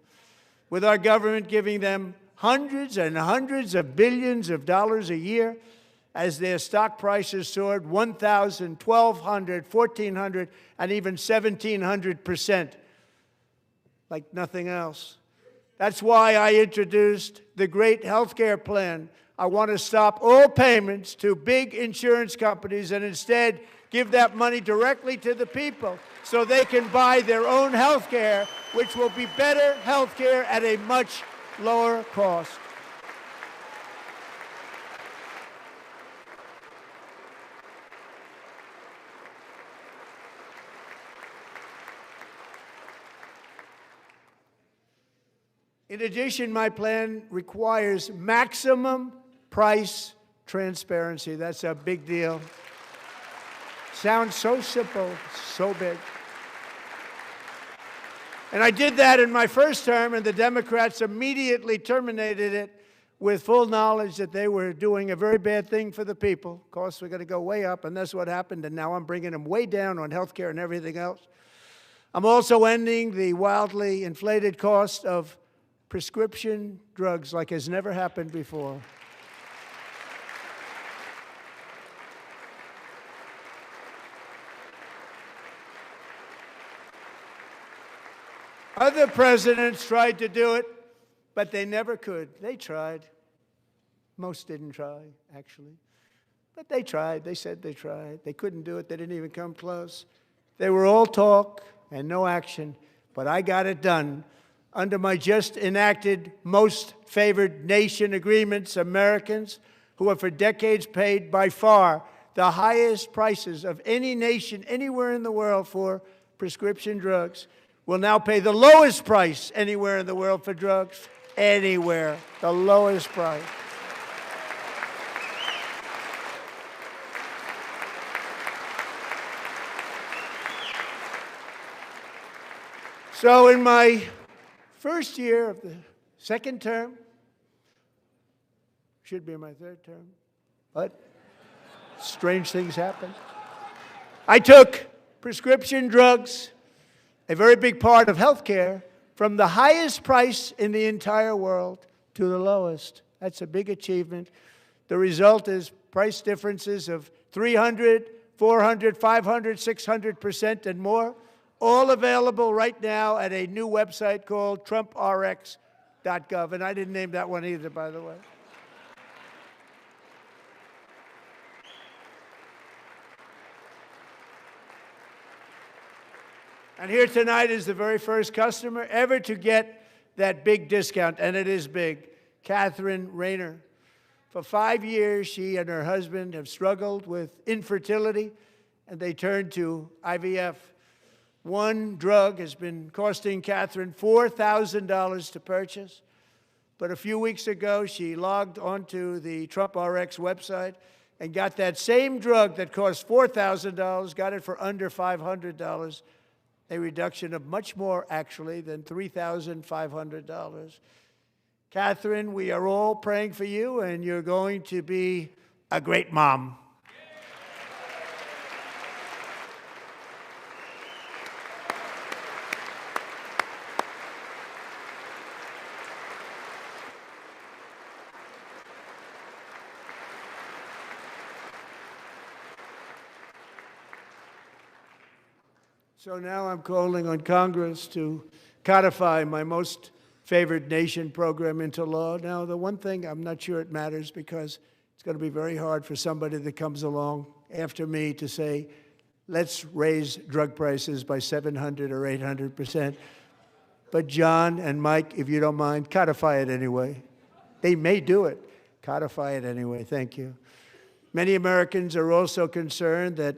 With our government giving them hundreds and hundreds of billions of dollars a year as their stock prices soared 1,000, 1,200, 1,400, and even 1,700%, like nothing else. That's why I introduced the great health care plan. I want to stop all payments to big insurance companies and instead give that money directly to the people so they can buy their own health care, which will be better health care at a much lower cost. In addition, my plan requires maximum price transparency. That's a big deal. Sounds so simple, so big. And I did that in my first term, and the Democrats immediately terminated it with full knowledge that they were doing a very bad thing for the people. Costs were going to go way up, and that's what happened, and now I'm bringing them way down on health care and everything else. I'm also ending the wildly inflated cost of prescription drugs like has never happened before. Other presidents tried to do it, but they never could. They tried. Most didn't try, actually. But they tried. They said they tried. They couldn't do it. They didn't even come close. They were all talk and no action, but I got it done. Under my just enacted most favored nation agreements, Americans who have for decades paid by far the highest prices of any nation anywhere in the world for prescription drugs will now pay the lowest price anywhere in the world for drugs. Anywhere, the lowest price. So in my first year of the second term, should be in my third term, but strange things happen. I took prescription drugs, a very big part of health care, from the highest price in the entire world to the lowest. That's a big achievement. The result is price differences of 300, 400, 500, 600% and more, all available right now at a new website called TrumpRx.gov. And I didn't name that one either, by the way. And here tonight is the very first customer ever to get that big discount, and it is big, Catherine Rayner. For 5 years, she and her husband have struggled with infertility, and they turned to IVF. One drug has been costing Catherine $4,000 to purchase, but a few weeks ago, she logged onto the TrumpRx website and got that same drug that cost $4,000, got it for under $500. A reduction of much more, actually, than $3,500. Catherine, we are all praying for you, and you're going to be a great mom. So now I'm calling on Congress to codify my most favored nation program into law. Now, the one thing, I'm not sure it matters because it's going to be very hard for somebody that comes along after me to say, let's raise drug prices by 700 or 800%. But John and Mike, if you don't mind, codify it anyway. They may do it. Codify it anyway. Thank you. Many Americans are also concerned that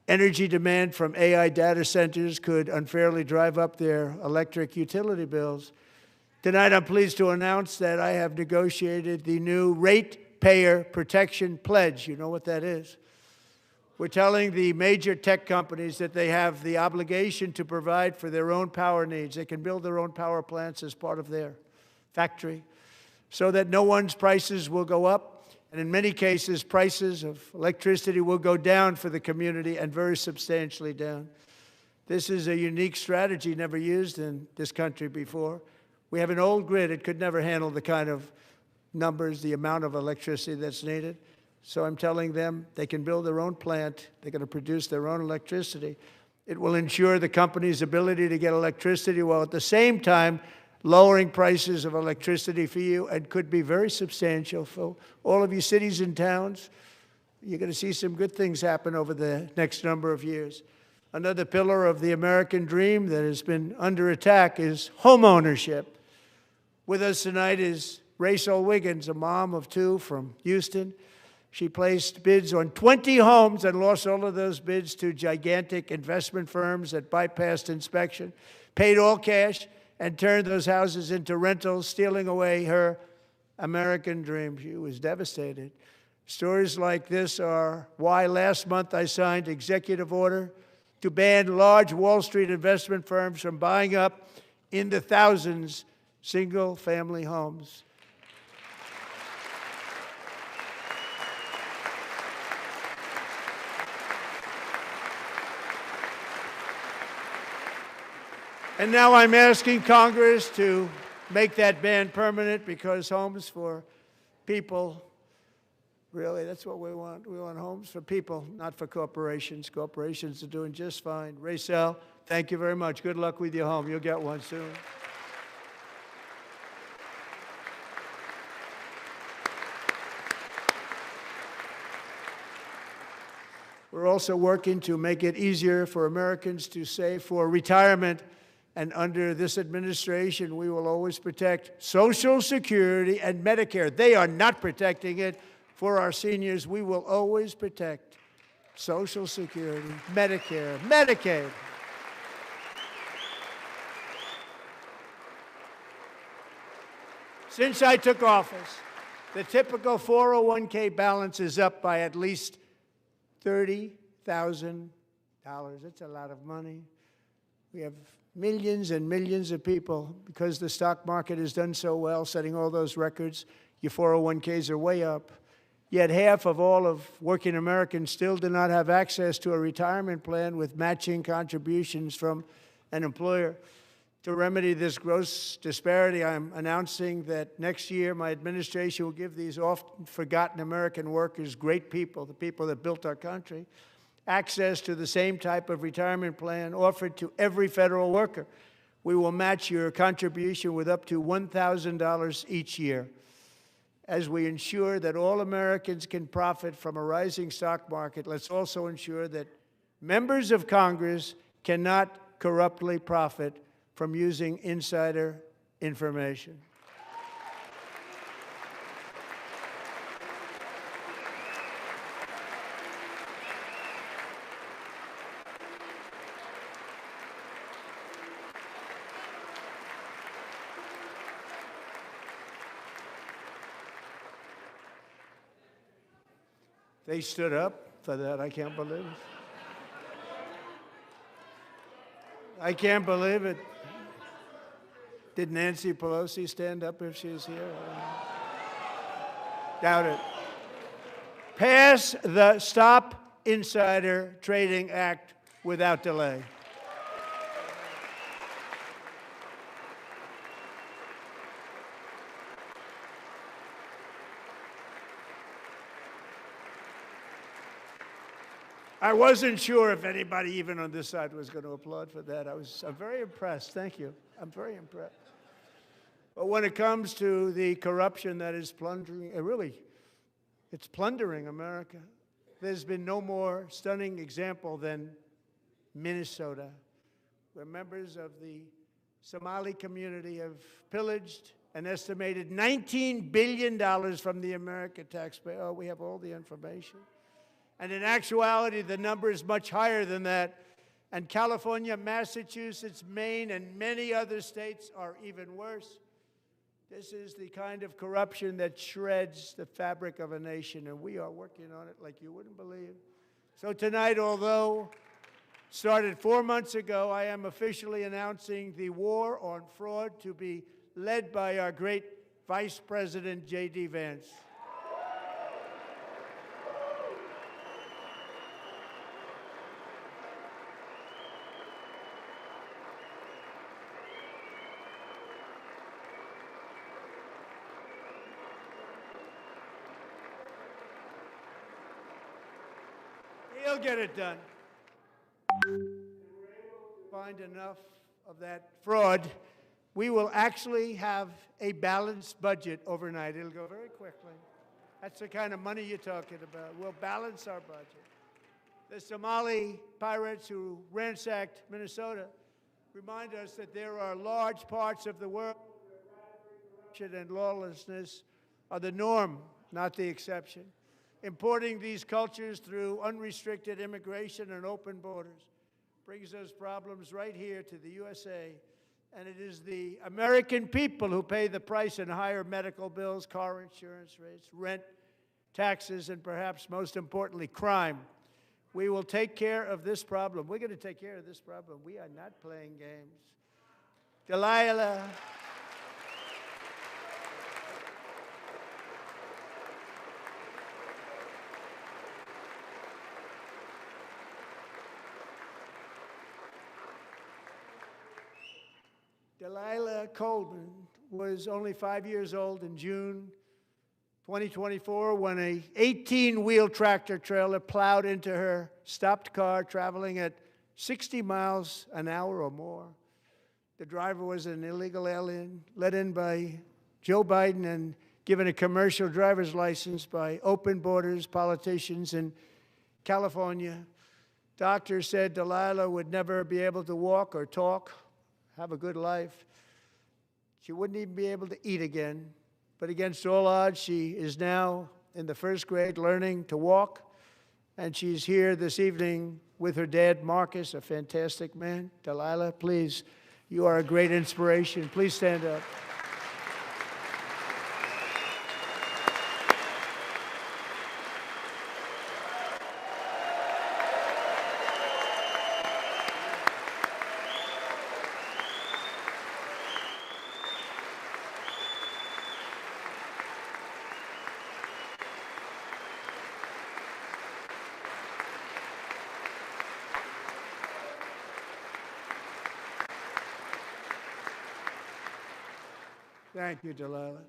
energy demand from AI data centers could unfairly drive up their electric utility bills. Tonight, I'm pleased to announce that I have negotiated the new Ratepayer Protection Pledge. You know what that is? We're telling the major tech companies that they have the obligation to provide for their own power needs. They can build their own power plants as part of their factory so that no one's prices will go up. And in many cases, prices of electricity will go down for the community and very substantially down. This is a unique strategy never used in this country before. We have an old grid. It could never handle the kind of numbers, the amount of electricity that's needed. So I'm telling them they can build their own plant. They're going to produce their own electricity. It will ensure the company's ability to get electricity while at the same time lowering prices of electricity for you, and could be very substantial for all of you cities and towns. You're going to see some good things happen over the next number of years. Another pillar of the American dream that has been under attack is home ownership. With us tonight is Rachel Wiggins, a mom of two from Houston. She placed bids on 20 homes and lost all of those bids to gigantic investment firms that bypassed inspection, paid all cash, and turned those houses into rentals, stealing away her American dream. She was devastated. Stories like this are why last month I signed executive order to ban large Wall Street investment firms from buying up in the thousands single-family homes. And now I'm asking Congress to make that ban permanent, because homes for people, really, that's what we want. We want homes for people, not for corporations. Corporations are doing just fine. Raysel, thank you very much. Good luck with your home. You'll get one soon. We're also working to make it easier for Americans to save for retirement. And under this administration, we will always protect Social Security and Medicare. They are not protecting it for our seniors. We will always protect Social Security, Medicare, Medicaid. Since I took office, the typical 401k balance is up by at least $30,000. That's a lot of money. We have millions and millions of people, because the stock market has done so well, setting all those records. Your 401ks are way up. Yet half of all of working Americans still do not have access to a retirement plan with matching contributions from an employer. To remedy this gross disparity, I'm announcing that next year my administration will give these often forgotten American workers, great people, the people that built our country, access to the same type of retirement plan offered to every federal worker. We will match your contribution with up to $1,000 each year. As we ensure that all Americans can profit from a rising stock market, let's also ensure that members of Congress cannot corruptly profit from using insider information. They stood up for that. I can't believe it. I can't believe it. Did Nancy Pelosi stand up if she's here? Doubt it. Pass the Stop Insider Trading Act without delay. I wasn't sure if anybody even on this side was going to applaud for that. I'm very impressed. Thank you. I'm very impressed. But when it comes to the corruption that is plundering, it's plundering America. There's been no more stunning example than Minnesota, where members of the Somali community have pillaged an estimated $19 billion from the American taxpayer. Oh, we have all the information. And in actuality, the number is much higher than that. And California, Massachusetts, Maine, and many other states are even worse. This is the kind of corruption that shreds the fabric of a nation, and we are working on it like you wouldn't believe. So tonight, although started 4 months ago, I am officially announcing the war on fraud to be led by our great Vice President, J.D. Vance. He'll get it done. Find enough of that fraud, we will actually have a balanced budget overnight. It'll go very quickly. That's the kind of money you're talking about. We'll balance our budget. The Somali pirates who ransacked Minnesota remind us that there are large parts of the world where corruption and lawlessness are the norm, not the exception. Importing these cultures through unrestricted immigration and open borders brings those problems right here to the USA. And it is the American people who pay the price in higher medical bills, car insurance rates, rent, taxes, and perhaps most importantly, crime. We will take care of this problem. We're going to take care of this problem. We are not playing games. Delilah. Delilah Coleman was only 5 years old in June 2024 when a 18-wheel tractor trailer plowed into her stopped car traveling at 60 miles an hour or more. The driver was an illegal alien let in by Joe Biden and given a commercial driver's license by open borders politicians in California. Doctors said Delilah would never be able to walk or talk, have a good life. She wouldn't even be able to eat again. But against all odds, she is now in the first grade learning to walk. And she's here this evening with her dad, Marcus, a fantastic man. Delilah, please, you are a great inspiration. Please stand up. Thank you, Delilah.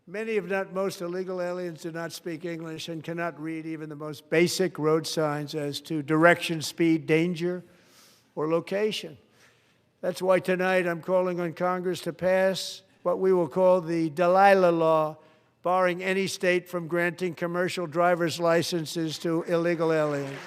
Many, if not most, illegal aliens do not speak English and cannot read even the most basic road signs as to direction, speed, danger, or location. That's why tonight I'm calling on Congress to pass what we will call the Delilah Law, barring any state from granting commercial driver's licenses to illegal aliens.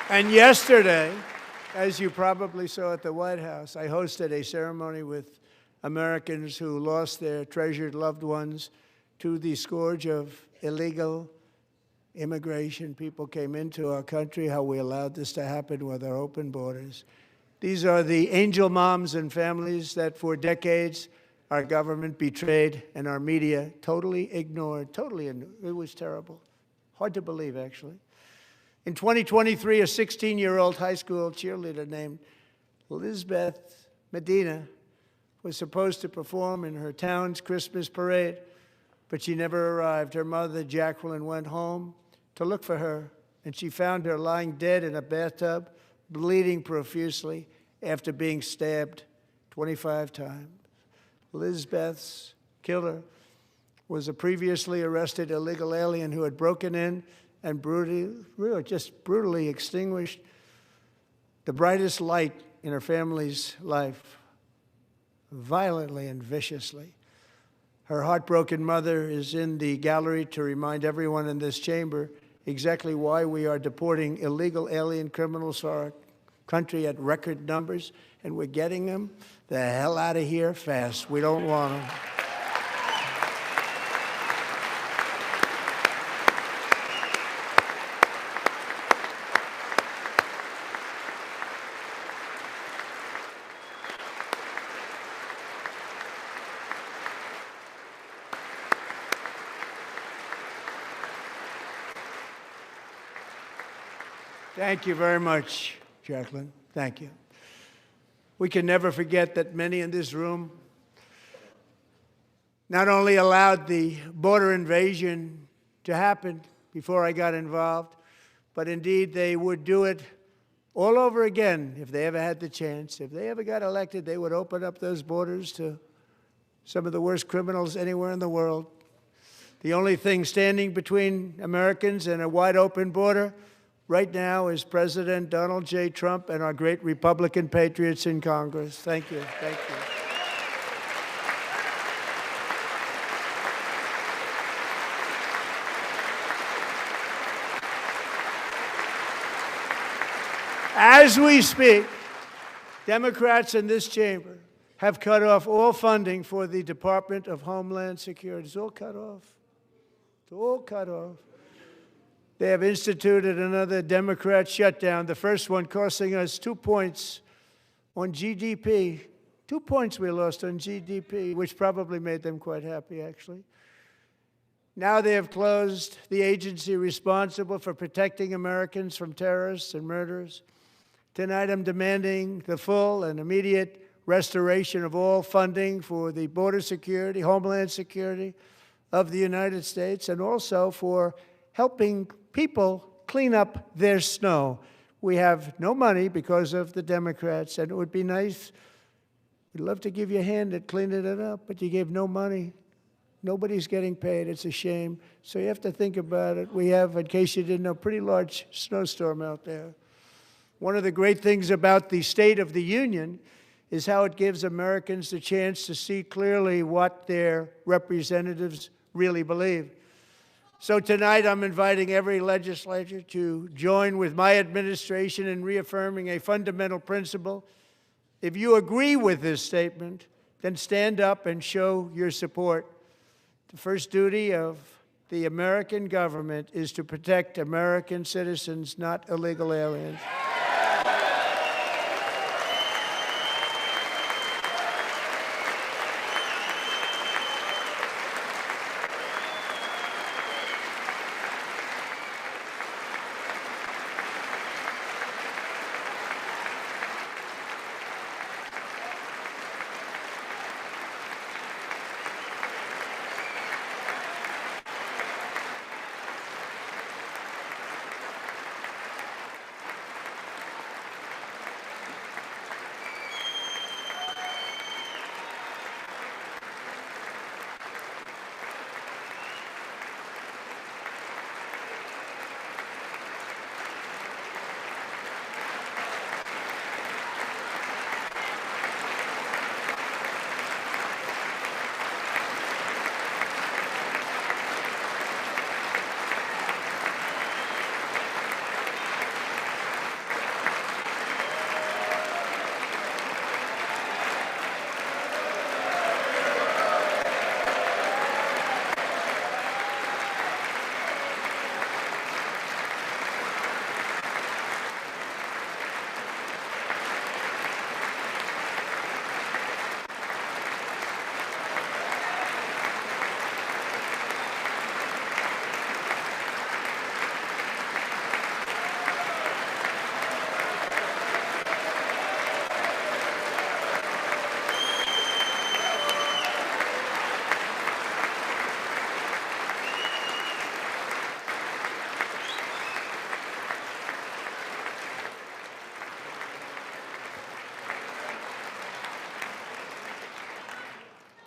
And yesterday, as you probably saw at the White House, I hosted a ceremony with Americans who lost their treasured loved ones to the scourge of illegal immigration. People came into our country, how we allowed this to happen with our open borders. These are the angel moms and families that for decades our government betrayed and our media totally ignored. It was terrible. Hard to believe, actually. In 2023, a 16-year-old high school cheerleader named Elizabeth Medina was supposed to perform in her town's Christmas parade, but she never arrived. Her mother, Jacqueline, went home to look for her, and she found her lying dead in a bathtub, bleeding profusely after being stabbed 25 times. Elizabeth's killer was a previously arrested illegal alien who had broken in and brutally extinguished the brightest light in her family's life, violently and viciously. Her heartbroken mother is in the gallery to remind everyone in this chamber exactly why we are deporting illegal alien criminals to our country at record numbers, and we're getting them the hell out of here fast. We don't want them. Thank you very much, Jacqueline. Thank you. We can never forget that many in this room not only allowed the border invasion to happen before I got involved, but indeed they would do it all over again if they ever had the chance. If they ever got elected, they would open up those borders to some of the worst criminals anywhere in the world. The only thing standing between Americans and a wide open border right now is President Donald J. Trump and our great Republican patriots in Congress. Thank you. Thank you. As we speak, Democrats in this chamber have cut off all funding for the Department of Homeland Security. It's all cut off. It's all cut off. They have instituted another Democrat shutdown, the first one costing us 2 points on GDP. 2 points we lost on GDP, which probably made them quite happy, actually. Now they have closed the agency responsible for protecting Americans from terrorists and murderers. Tonight I'm demanding the full and immediate restoration of all funding for the border security, homeland security of the United States, and also for helping people clean up their snow. We have no money because of the Democrats, and it would be nice, we'd love to give you a hand at cleaning it up, but you gave no money. Nobody's getting paid. It's a shame. So you have to think about it. We have, in case you didn't know, a pretty large snowstorm out there. One of the great things about the State of the Union is how it gives Americans the chance to see clearly what their representatives really believe. So tonight I'm inviting every legislator to join with my administration in reaffirming a fundamental principle. If you agree with this statement, then stand up and show your support. The first duty of the American government is to protect American citizens, not illegal aliens.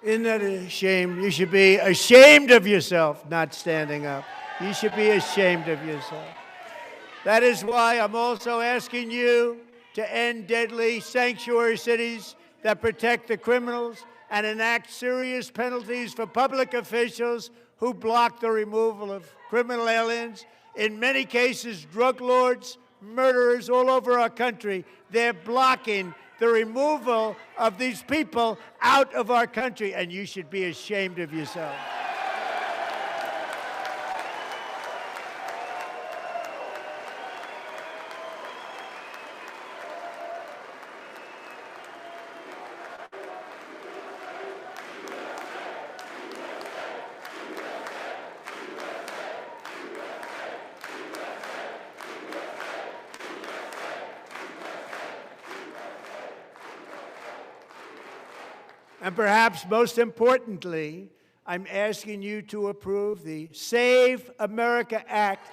Isn't that a shame? You should be ashamed of yourself not standing up. You should be ashamed of yourself. That is why I'm also asking you to end deadly sanctuary cities that protect the criminals and enact serious penalties for public officials who block the removal of criminal aliens. In many cases, drug lords, murderers all over our country, they're blocking the removal of these people out of our country, and you should be ashamed of yourself. And perhaps most importantly, I'm asking you to approve the Save America Act.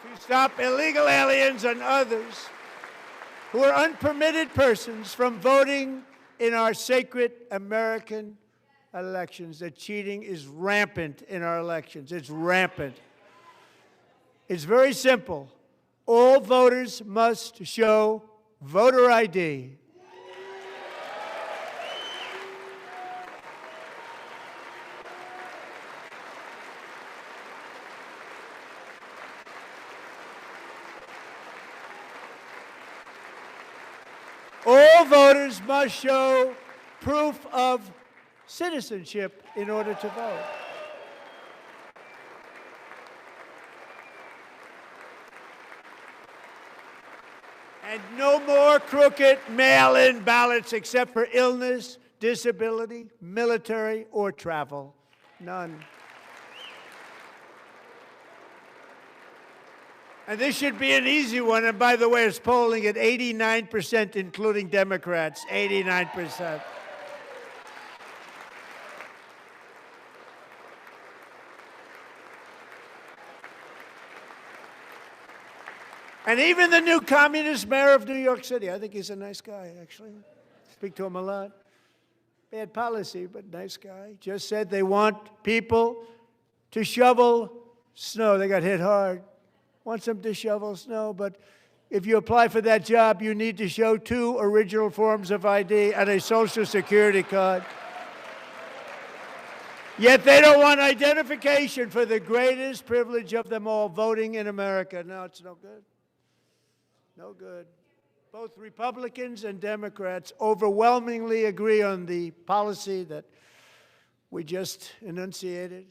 To stop illegal aliens and others who are unpermitted persons from voting in our sacred American elections. That cheating is rampant in our elections. It's rampant. It's very simple. All voters must show voter ID. All voters must show proof of citizenship in order to vote. And no more crooked mail-in ballots except for illness, disability, military, or travel. None. And this should be an easy one. And by the way, it's polling at 89%, including Democrats, 89%. And even the new communist mayor of New York City, I think he's a nice guy, actually. Speak to him a lot. Bad policy, but nice guy. Just said they want people to shovel snow. They got hit hard. Wants them to shovel snow, but if you apply for that job, you need to show 2 original forms of ID and a Social Security card. Yet they don't want identification for the greatest privilege of them all, voting in America. No, it's no good. No good. Both Republicans and Democrats overwhelmingly agree on the policy that we just enunciated.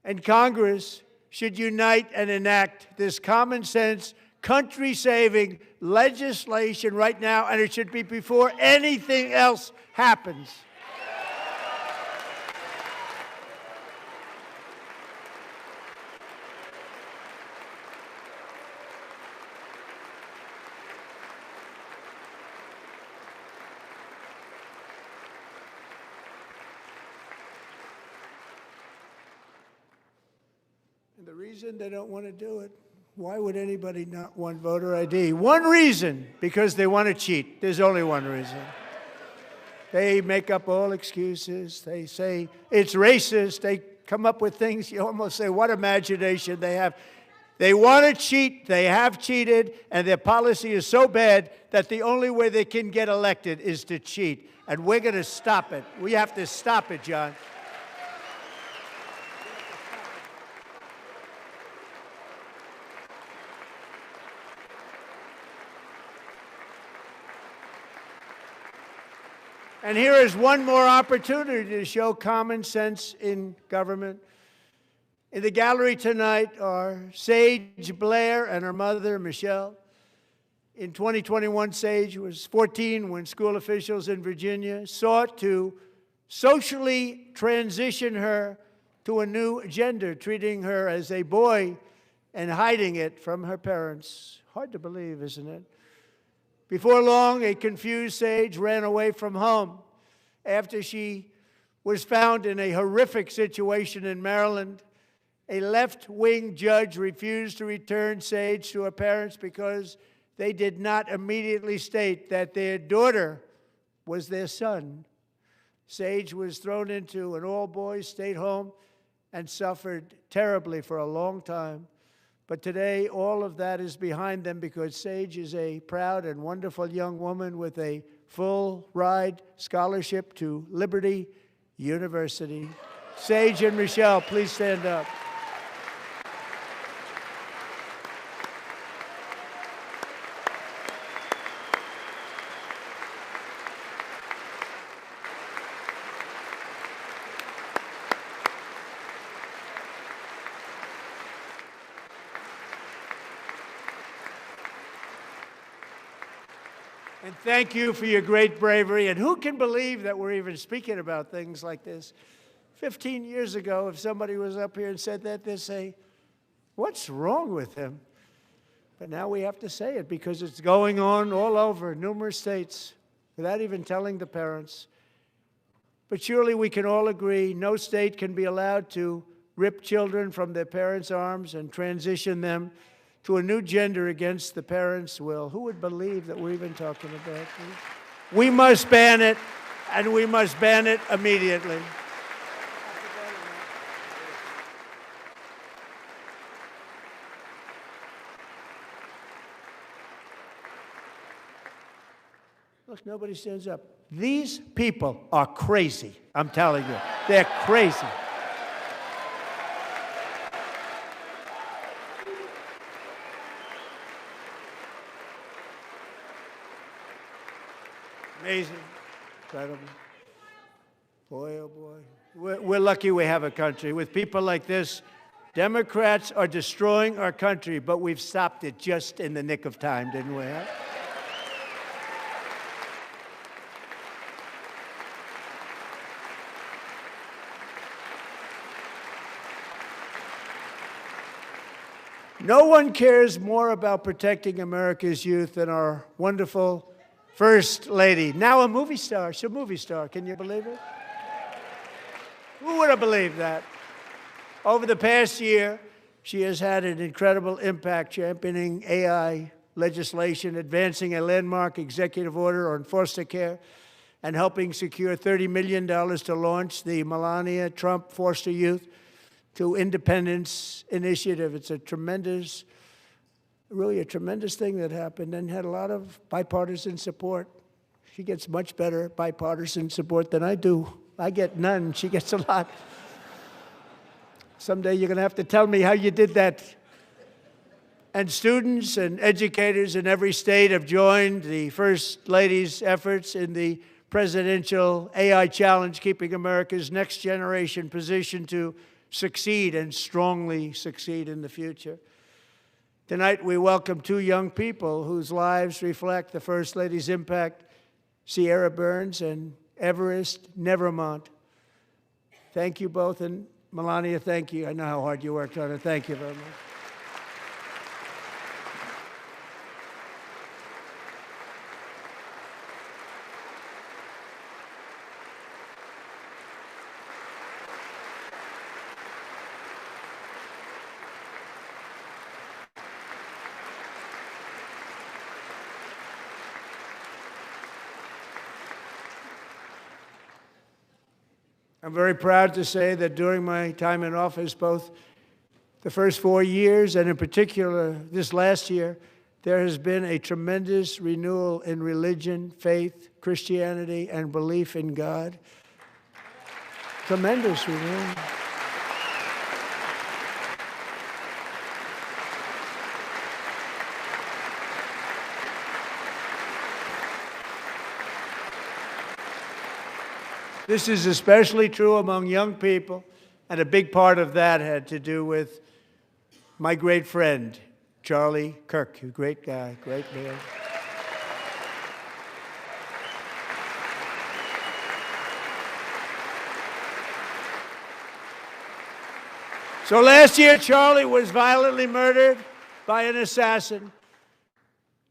And Congress should unite and enact this common sense, country-saving legislation right now, and it should be before anything else happens. And the reason they don't want to do it, why would anybody not want voter ID? One reason, because they want to cheat. There's only one reason. They make up all excuses. They say it's racist. They come up with things you almost say, what imagination they have. They want to cheat. They have cheated. And their policy is so bad that the only way they can get elected is to cheat. And we're going to stop it. We have to stop it, John. And here is one more opportunity to show common sense in government. In the gallery tonight are Sage Blair and her mother, Michelle. In 2021, Sage was 14 when school officials in Virginia sought to socially transition her to a new gender, treating her as a boy and hiding it from her parents. Hard to believe, isn't it? Before long, a confused Sage ran away from home after she was found in a horrific situation in Maryland. A left-wing judge refused to return Sage to her parents because they did not immediately state that their daughter was their son. Sage was thrown into an all-boys state home and suffered terribly for a long time. But today, all of that is behind them because Sage is a proud and wonderful young woman with a full-ride scholarship to Liberty University. Sage and Michelle, please stand up. And thank you for your great bravery. And who can believe that we're even speaking about things like this? 15 years ago, if somebody was up here and said that, they'd say, what's wrong with him? But now we have to say it because it's going on all over numerous states without even telling the parents. But surely we can all agree no state can be allowed to rip children from their parents' arms and transition them to a new gender against the parents' will. Who would believe that we're even talking about this? We must ban it, and we must ban it immediately. Look, nobody stands up. These people are crazy, I'm telling you. They're crazy. Amazing, incredible. Boy, oh boy. We're lucky we have a country. With people like this, Democrats are destroying our country, but we've stopped it just in the nick of time, didn't we? Huh? No one cares more about protecting America's youth than our wonderful First Lady, now a movie star. She's a movie star. Can you believe it? Who would have believed that? Over the past year, she has had an incredible impact championing AI legislation, advancing a landmark executive order on foster care, and helping secure $30 million to launch the Melania Trump Foster Youth to Independence Initiative. It's a tremendous, really a tremendous thing that happened and had a lot of bipartisan support. She gets much better bipartisan support than I do. I get none. She gets a lot. Someday you're going to have to tell me how you did that. And students and educators in every state have joined the First Lady's efforts in the presidential AI challenge, keeping America's next generation positioned to succeed and strongly succeed in the future. Tonight, we welcome two young people whose lives reflect the First Lady's impact, Sierra Burns and Everest Nevermont. Thank you both, and Melania, thank you. I know how hard you worked on it. Thank you very much. I'm very proud to say that during my time in office, both the first 4 years and in particular this last year, there has been a tremendous renewal in religion, faith, Christianity, and belief in God. Tremendous renewal. This is especially true among young people, and a big part of that had to do with my great friend, Charlie Kirk, a great guy, great man. So last year, Charlie was violently murdered by an assassin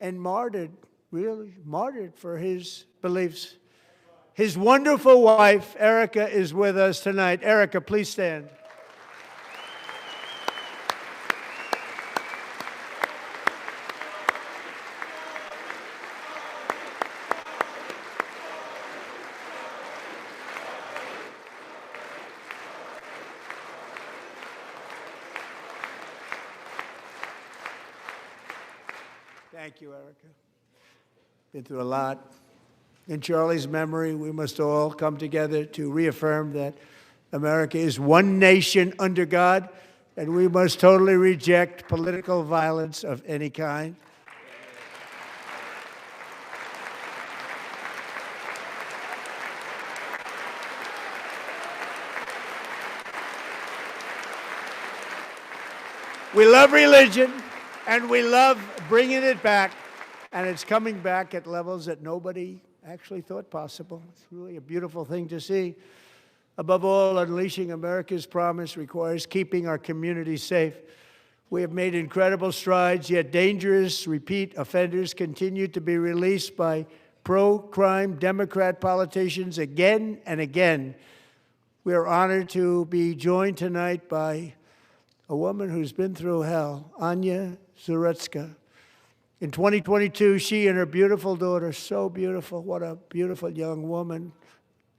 and martyred, really martyred for his beliefs. His wonderful wife, Erica, is with us tonight. Erica, please stand. Thank you, Erica. Been through a lot. In Charlie's memory, we must all come together to reaffirm that America is one nation under God, and we must totally reject political violence of any kind. We love religion, and we love bringing it back, and it's coming back at levels that nobody actually thought possible. It's really a beautiful thing to see. Above all, unleashing America's promise requires keeping our communities safe. We have made incredible strides, yet dangerous repeat offenders continue to be released by pro-crime Democrat politicians again and again. We are honored to be joined tonight by a woman who's been through hell, Anya Zarutska. In 2022, she and her beautiful daughter, so beautiful, what a beautiful young woman,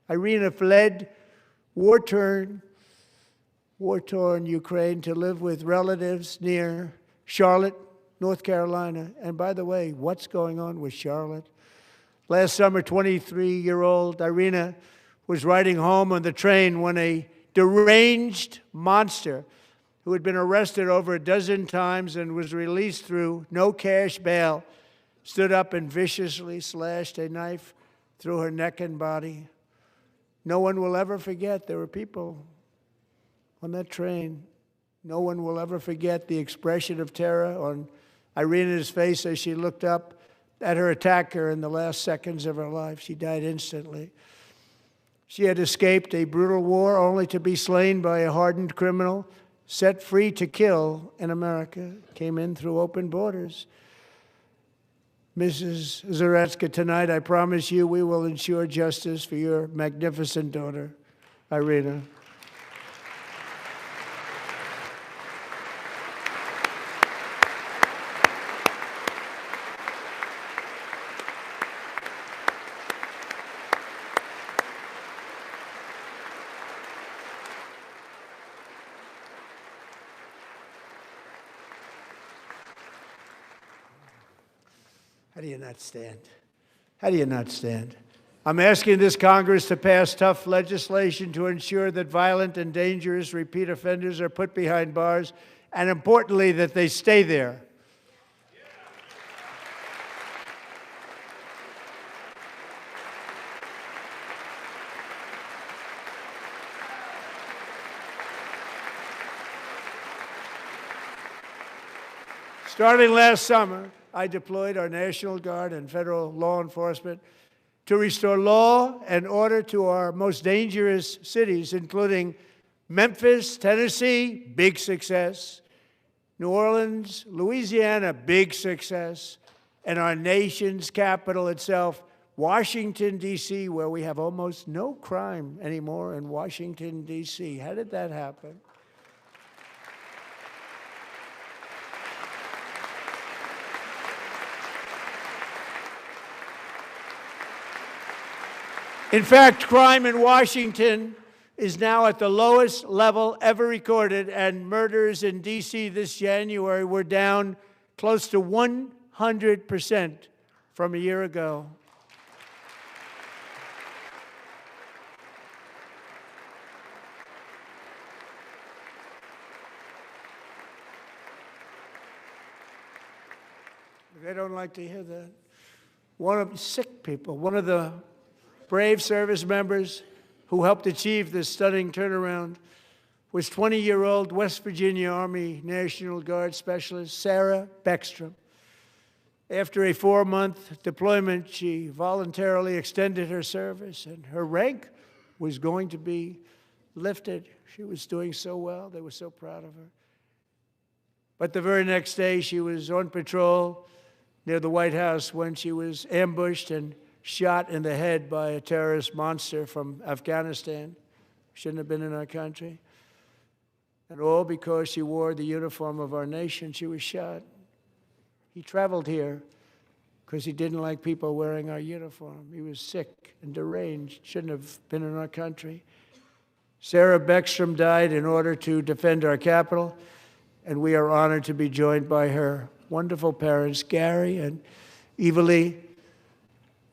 Irina, fled war-torn Ukraine to live with relatives near Charlotte, North Carolina. And by the way, what's going on with Charlotte? Last summer, 23-year-old Irina was riding home on the train when a deranged monster who had been arrested over a dozen times and was released through no cash bail, stood up and viciously slashed a knife through her neck and body. No one will ever forget. There were people on that train. No one will ever forget the expression of terror on Irina's face as she looked up at her attacker in the last seconds of her life. She died instantly. She had escaped a brutal war only to be slain by a hardened criminal set free to kill in America came in through open borders. Mrs. Zaretsky, tonight I promise you we will ensure justice for your magnificent daughter, Irina. How do you not stand? How do you not stand? I'm asking this Congress to pass tough legislation to ensure that violent and dangerous repeat offenders are put behind bars, and importantly, that they stay there. Starting last summer, I deployed our National Guard and federal law enforcement to restore law and order to our most dangerous cities, including Memphis, Tennessee, big success, New Orleans, Louisiana, big success, and our nation's capital itself, Washington, D.C., where we have almost no crime anymore in Washington, D.C. How did that happen? In fact, crime in Washington is now at the lowest level ever recorded, and murders in D.C. this January were down close to 100% from a year ago. They don't like to hear that. One of sick people, one of the brave service members who helped achieve this stunning turnaround was 20-year-old West Virginia Army National Guard Specialist Sarah Beckstrom. After a 4-month deployment, she voluntarily extended her service, and her rank was going to be lifted. She was doing so well. They were so proud of her. But the very next day, she was on patrol near the White House when she was ambushed and shot in the head by a terrorist monster from Afghanistan. Shouldn't have been in our country. And all because she wore the uniform of our nation, she was shot. He traveled here because he didn't like people wearing our uniform. He was sick and deranged, shouldn't have been in our country. Sarah Beckstrom died in order to defend our capital, and we are honored to be joined by her wonderful parents, Gary and Evalie.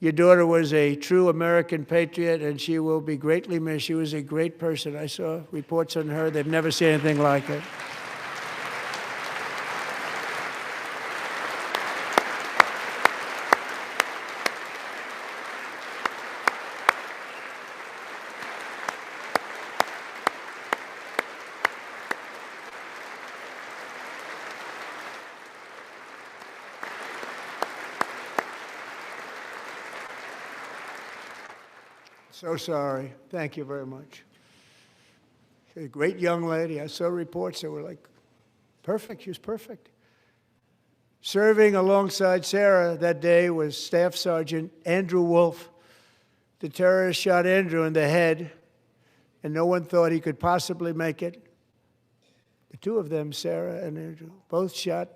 Your daughter was a true American patriot, and she will be greatly missed. She was a great person. I saw reports on her. They've never seen anything like it. So sorry. Thank you very much. She's a great young lady. I saw reports that were like, perfect. She was perfect. Serving alongside Sarah that day was Staff Sergeant Andrew Wolf. The terrorist shot Andrew in the head, and no one thought he could possibly make it. The two of them, Sarah and Andrew, both shot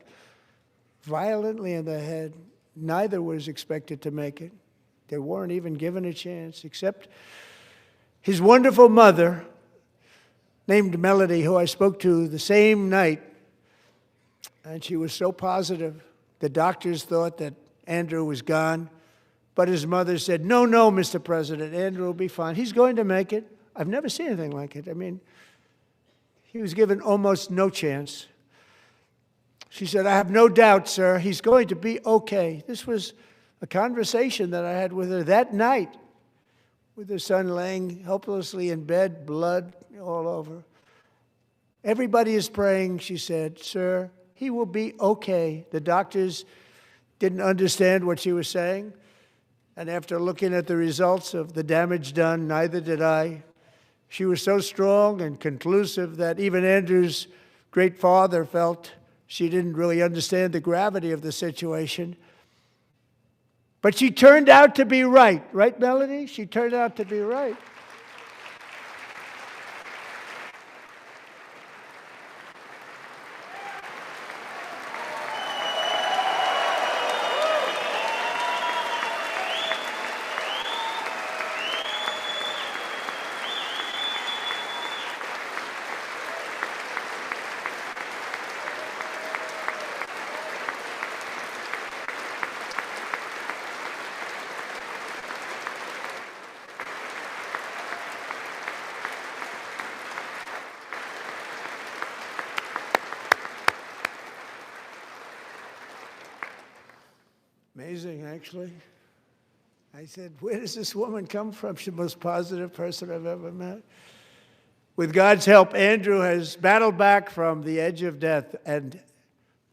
violently in the head. Neither was expected to make it. They weren't even given a chance, except his wonderful mother, named Melody, who I spoke to the same night, and she was so positive. The doctors thought that Andrew was gone, but his mother said, no, Mr. President, Andrew will be fine. He's going to make it. I've never seen anything like it. I mean, he was given almost no chance. She said, I have no doubt, sir, he's going to be okay. This was a conversation that I had with her that night, with her son laying helplessly in bed, blood all over. Everybody is praying, she said, sir, he will be okay. The doctors didn't understand what she was saying, and after looking at the results of the damage done, neither did I. She was so strong and conclusive that even Andrew's great father felt she didn't really understand the gravity of the situation. But she turned out to be right. Right, Melody? She turned out to be right. Amazing, actually. I said, where does this woman come from? She's the most positive person I've ever met. With God's help, Andrew has battled back from the edge of death, and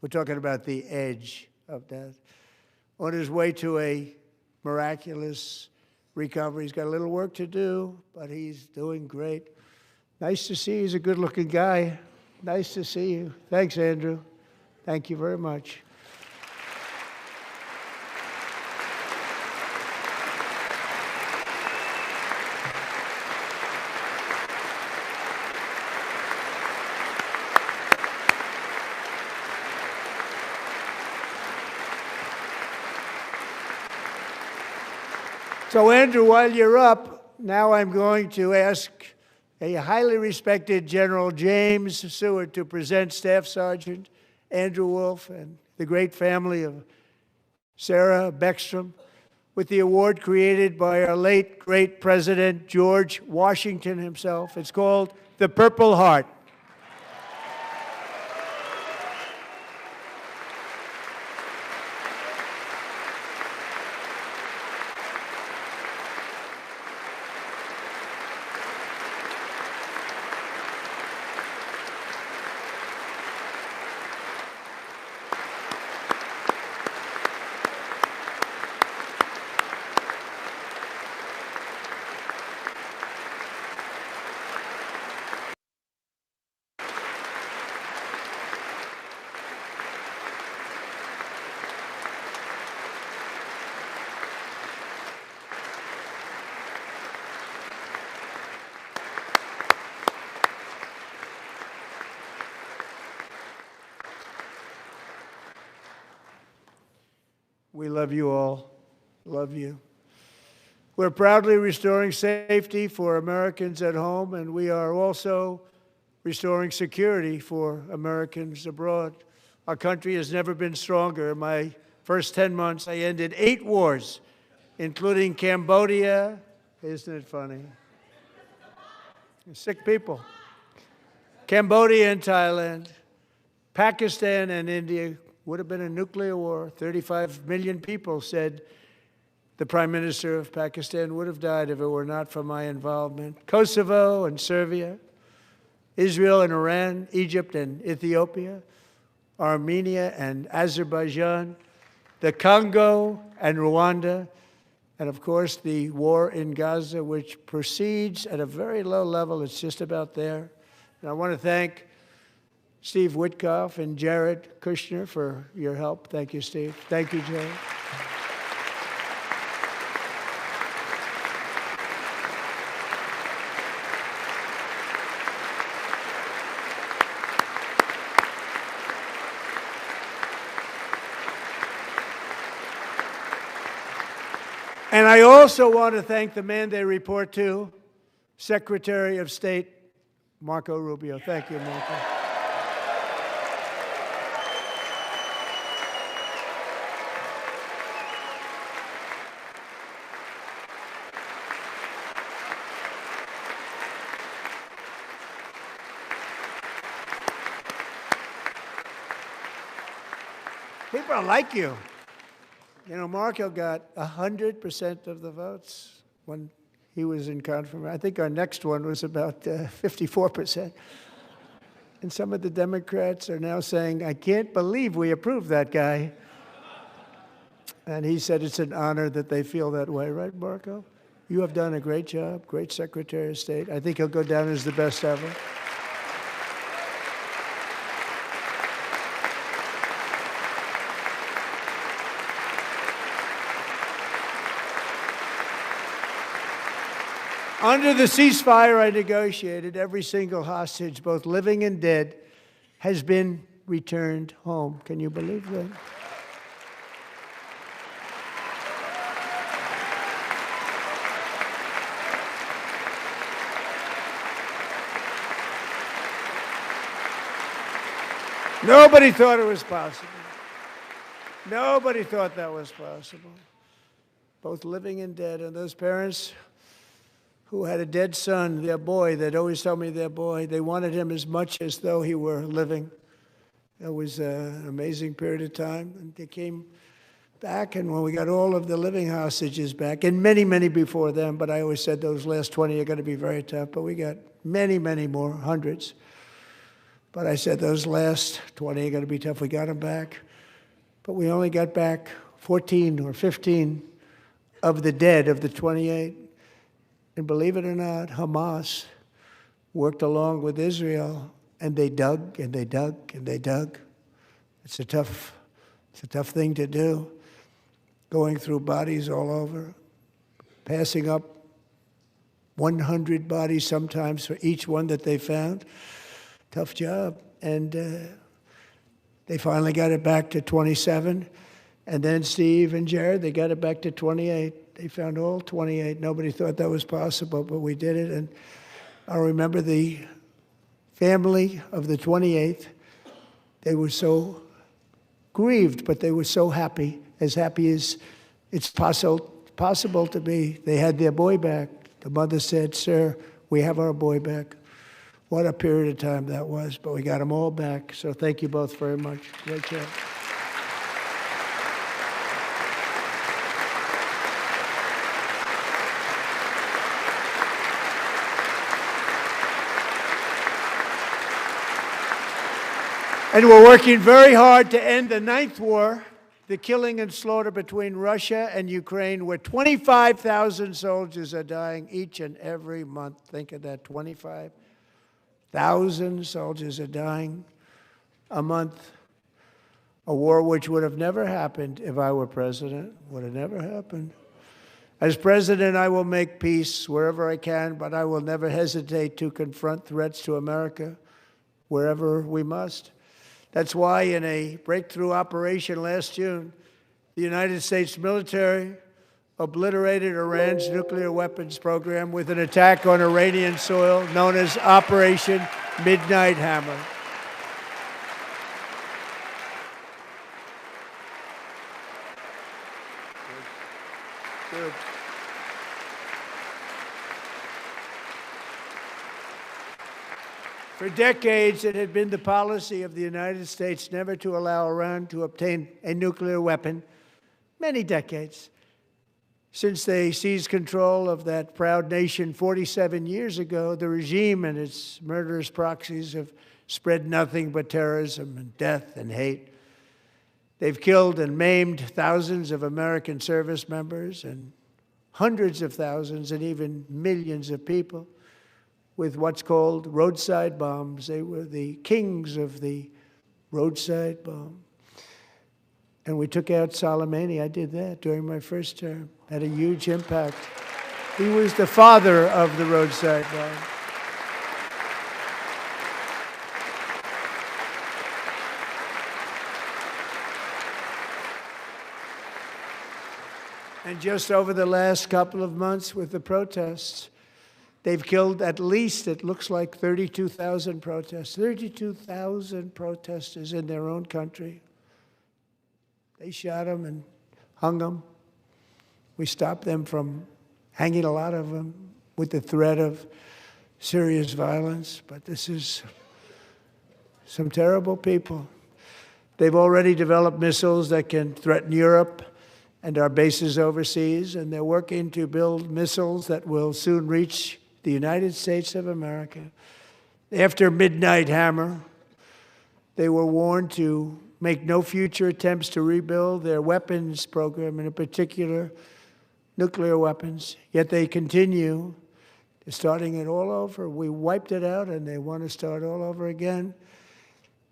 we're talking about the edge of death, on his way to a miraculous recovery. He's got a little work to do, but he's doing great. Nice to see you. He's a good-looking guy. Nice to see you. Thanks, Andrew. Thank you very much. So, Andrew, while you're up, now I'm going to ask a highly respected General James Seward to present Staff Sergeant Andrew Wolf and the great family of Sarah Beckstrom with the award created by our late, great President George Washington himself. It's called the Purple Heart. We love you all. Love you. We're proudly restoring safety for Americans at home, and we are also restoring security for Americans abroad. Our country has never been stronger. In my first 10 months, I ended 8 wars, including Cambodia. Isn't it funny? Sick people. Cambodia and Thailand, Pakistan and India. Would have been a nuclear war. 35 million people said the Prime Minister of Pakistan would have died if it were not for my involvement. Kosovo and Serbia, Israel and Iran, Egypt and Ethiopia, Armenia and Azerbaijan, the Congo and Rwanda, and of course the war in Gaza, which proceeds at a very low level. It's just about there. And I want to thank Steve Witkoff and Jared Kushner for your help. Thank you, Steve. Thank you, Jared. And I also want to thank the man they report to, Secretary of State Marco Rubio. Thank you, Marco. People like you. You know, Marco got 100% of the votes when he was in confirmation. I think our next one was about 54%. And some of the Democrats are now saying, I can't believe we approved that guy. And he said it's an honor that they feel that way, right, Marco? You have done a great job, great Secretary of State. I think he'll go down as the best ever. Under the ceasefire I negotiated, every single hostage, both living and dead, has been returned home. Can you believe that? Nobody thought it was possible. Nobody thought that was possible. Both living and dead. And those parents who had a dead son, their boy, they'd always tell me their boy, they wanted him as much as though he were living. It was an amazing period of time. And they came back, and when we got all of the living hostages back, and many, many before them, but I always said those last 20 are going to be very tough, but we got many, many more, hundreds. But I said those last 20 are going to be tough. We got them back. But we only got back 14 or 15 of the dead of the 28. And believe it or not, Hamas worked along with Israel, and they dug and they dug and they dug. It's a tough thing to do, going through bodies all over, passing up 100 bodies sometimes for each one that they found. Tough job. And they finally got it back to 27. And then Steve and Jared, they got it back to 28. They found all 28. Nobody thought that was possible, but we did it. And I remember the family of the 28th. They were so grieved, but they were so happy as it's possible to be. They had their boy back. The mother said, "Sir, we have our boy back." What a period of time that was, but we got them all back. So thank you both very much. Great job. And we're working very hard to end the 9th war, the killing and slaughter between Russia and Ukraine, where 25,000 soldiers are dying each and every month. Think of that, 25,000 soldiers are dying a month. A war which would have never happened if I were president, would have never happened. As president, I will make peace wherever I can, but I will never hesitate to confront threats to America wherever we must. That's why in a breakthrough operation last June, the United States military obliterated Iran's nuclear weapons program with an attack on Iranian soil known as Operation Midnight Hammer. Good. For decades, it had been the policy of the United States never to allow Iran to obtain a nuclear weapon. Many decades. Since they seized control of that proud nation 47 years ago, the regime and its murderous proxies have spread nothing but terrorism and death and hate. They've killed and maimed thousands of American service members and hundreds of thousands and even millions of people with what's called roadside bombs. They were the kings of the roadside bomb. And we took out Soleimani. I did that during my first term. Had a huge impact. He was the father of the roadside bomb. And just over the last couple of months with the protests, they've killed at least, it looks like, 32,000 protesters. 32,000 protesters in their own country. They shot them and hung them. We stopped them from hanging a lot of them with the threat of serious violence. But this is some terrible people. They've already developed missiles that can threaten Europe and our bases overseas, and they're working to build missiles that will soon reach the United States of America. After Midnight Hammer, they were warned to make no future attempts to rebuild their weapons program, and in particular, nuclear weapons. Yet they continue. They're starting it all over. We wiped it out, and they want to start all over again,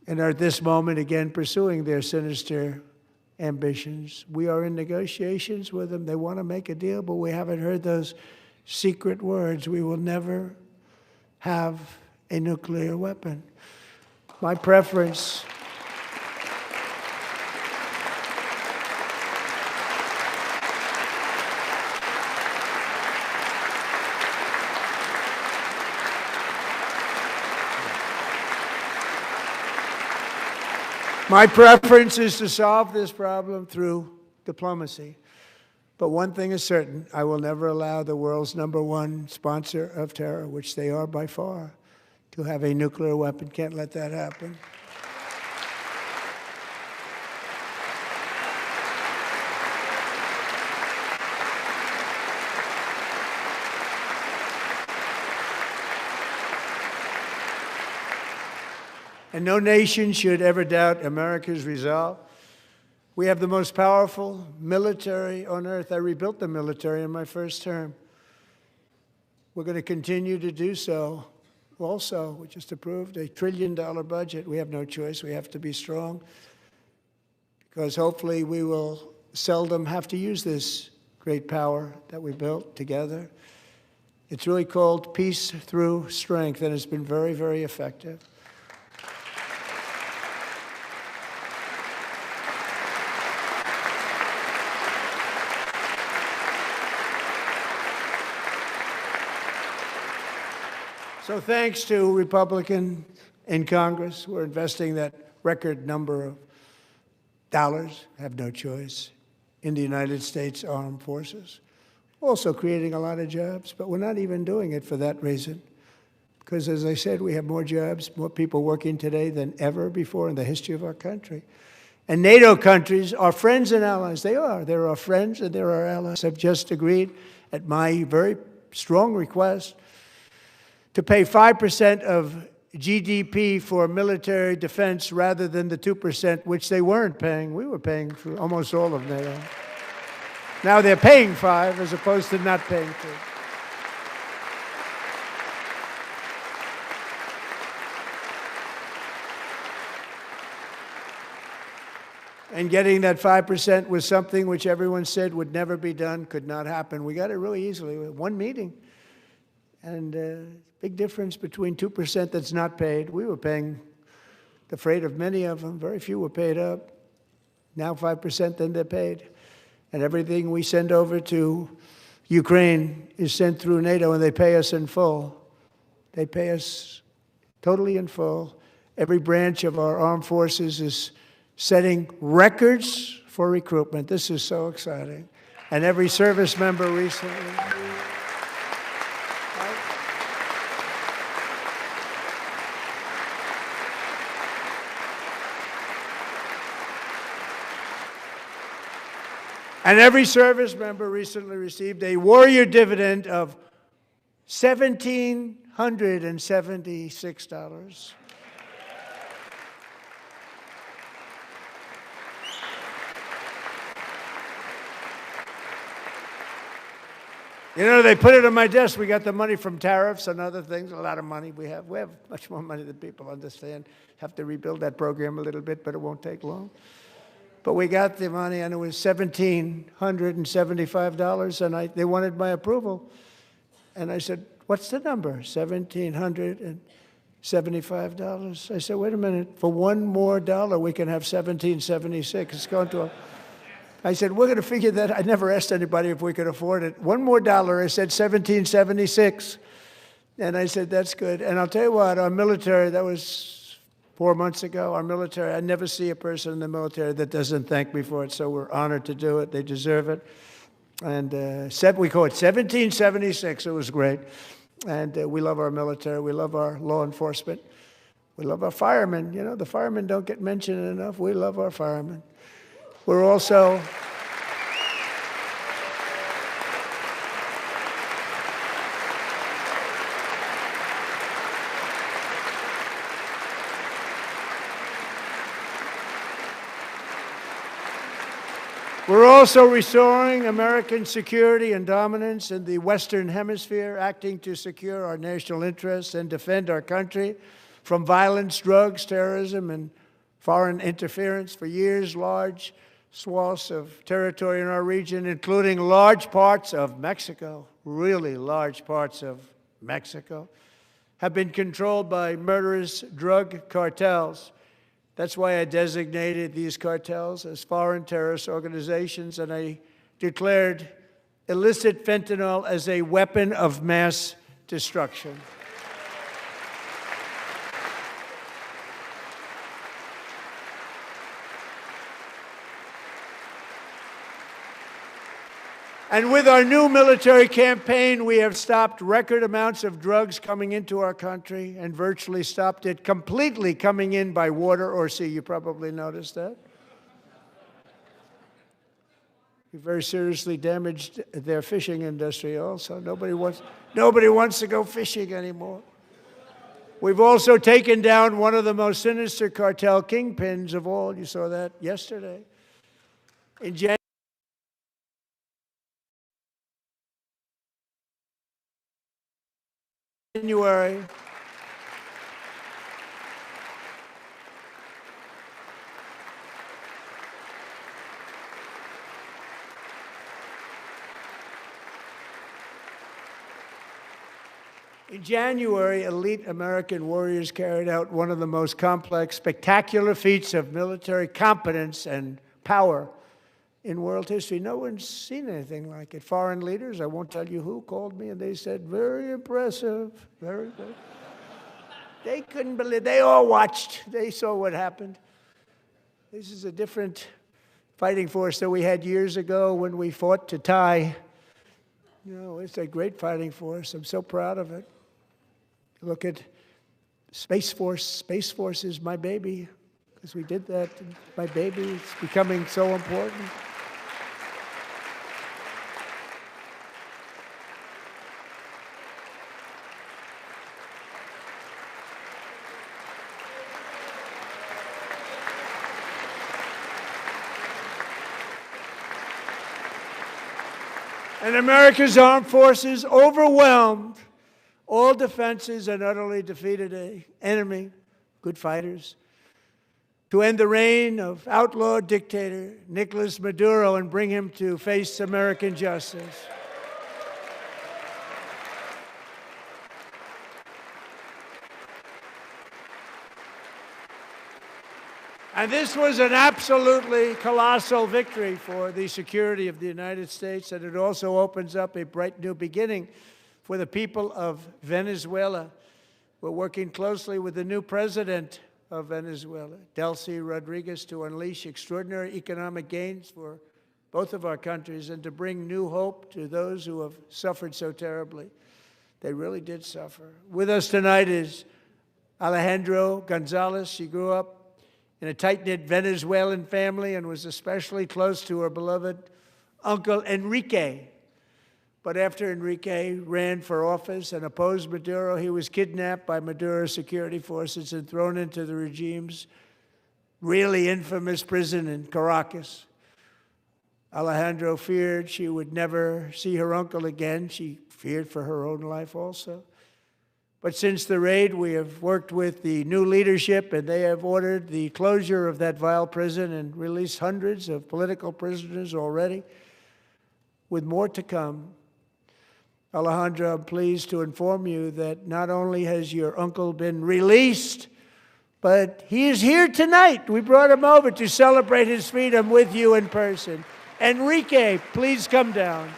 and are at this moment again pursuing their sinister ambitions. We are in negotiations with them. They want to make a deal, but we haven't heard those secret words. We will never have a nuclear weapon. My preference is to solve this problem through diplomacy. But one thing is certain, I will never allow the world's #1 sponsor of terror, which they are by far, to have a nuclear weapon. Can't let that happen. And no nation should ever doubt America's resolve. We have the most powerful military on earth. I rebuilt the military in my first term. We're going to continue to do so. Also, we just approved a $1 trillion budget. We have no choice. We have to be strong because hopefully we will seldom have to use this great power that we built together. It's really called peace through strength, and it's been very, very effective. So thanks to Republicans in Congress who are investing that record number of dollars, have no choice, in the United States Armed Forces. Also creating a lot of jobs, but we're not even doing it for that reason. Because as I said, we have more jobs, more people working today than ever before in the history of our country. And NATO countries are friends and allies. They are. They're our friends and they're our allies. I've just agreed at my very strong request to pay 5% of GDP for military defense rather than the 2%, which they weren't paying. We were paying for almost all of NATO. Now they're paying 5 as opposed to not paying 2. And getting that 5% was something which everyone said would never be done, could not happen. We got it really easily. One meeting. And big difference between 2% that's not paid. We were paying the freight of many of them. Very few were paid up. Now 5%, then they're paid. And everything we send over to Ukraine is sent through NATO, and they pay us in full. They pay us totally in full. Every branch of our armed forces is setting records for recruitment. This is so exciting. And every service member recently. And every service member recently received a warrior dividend of $1,776. You know, they put it on my desk. We got the money from tariffs and other things, a lot of money we have. We have much more money than people understand. Have to rebuild that program a little bit, but it won't take long. But we got the money, and it was $1,775, and they wanted my approval. And I said, what's the number? $1,775. I said, wait a minute. For $1 more, we can have $1,776. It's going to I said, we're going to figure that. I never asked anybody if we could afford it. $1 more, I said $1,776. And I said, that's good. And I'll tell you what, our military, that was 4 months ago, our military, I never see a person in the military that doesn't thank me for it, so we're honored to do it. They deserve it. And we call it 1776. It was great. And we love our military. We love our law enforcement. We love our firemen. You know, the firemen don't get mentioned enough. We love our firemen. We're also restoring American security and dominance in the Western Hemisphere, acting to secure our national interests and defend our country from violence, drugs, terrorism, and foreign interference. For years, large swaths of territory in our region, including large parts of Mexico, really large parts of Mexico, have been controlled by murderous drug cartels. That's why I designated these cartels as foreign terrorist organizations, and I declared illicit fentanyl as a weapon of mass destruction. And with our new military campaign, we have stopped record amounts of drugs coming into our country and virtually stopped it completely coming in by water or sea. You probably noticed that. We very seriously damaged their fishing industry also. Nobody wants to go fishing anymore. We've also taken down one of the most sinister cartel kingpins of all. You saw that yesterday. In January, elite American warriors carried out one of the most complex, spectacular feats of military competence and power in world history. No one's seen anything like it. Foreign leaders, I won't tell you who, called me and they said, very impressive, very good. They couldn't believe, they all watched, they saw what happened. This is a different fighting force that we had years ago when we fought to tie. You know, it's a great fighting force. I'm so proud of it. Look at Space Force. Space Force is my baby, because we did that. My baby is becoming so important. And America's armed forces overwhelmed all defenses and utterly defeated an enemy, good fighters, to end the reign of outlaw dictator Nicolas Maduro and bring him to face American justice. And this was an absolutely colossal victory for the security of the United States, and it also opens up a bright new beginning for the people of Venezuela. We're working closely with the new president of Venezuela, Delcy Rodriguez, to unleash extraordinary economic gains for both of our countries and to bring new hope to those who have suffered so terribly. They really did suffer. With us tonight is Alejandro Gonzalez. She grew up in a tight-knit Venezuelan family and was especially close to her beloved uncle Enrique. But after Enrique ran for office and opposed Maduro, he was kidnapped by Maduro's security forces and thrown into the regime's really infamous prison in Caracas. Alejandro feared she would never see her uncle again. She feared for her own life also. But since the raid, we have worked with the new leadership, and they have ordered the closure of that vile prison and released hundreds of political prisoners already, with more to come. Alejandro, I'm pleased to inform you that not only has your uncle been released, but he is here tonight. We brought him over to celebrate his freedom with you in person. Enrique, please come down.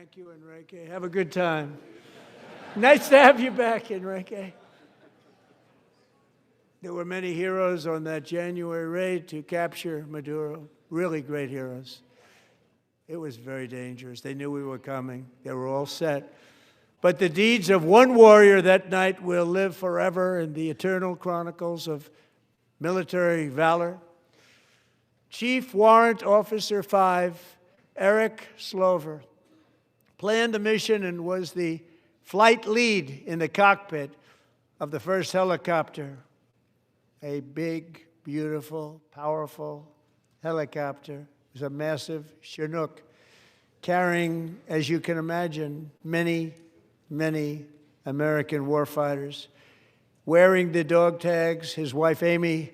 Thank you, Enrique. Have a good time. Nice to have you back, Enrique. There were many heroes on that January raid to capture Maduro, really great heroes. It was very dangerous. They knew we were coming. They were all set. But the deeds of one warrior that night will live forever in the eternal chronicles of military valor. Chief Warrant Officer 5, Eric Slover, planned the mission and was the flight lead in the cockpit of the first helicopter, a big, beautiful, powerful helicopter. It was a massive Chinook carrying, as you can imagine, many, many American warfighters. Wearing the dog tags, his wife Amy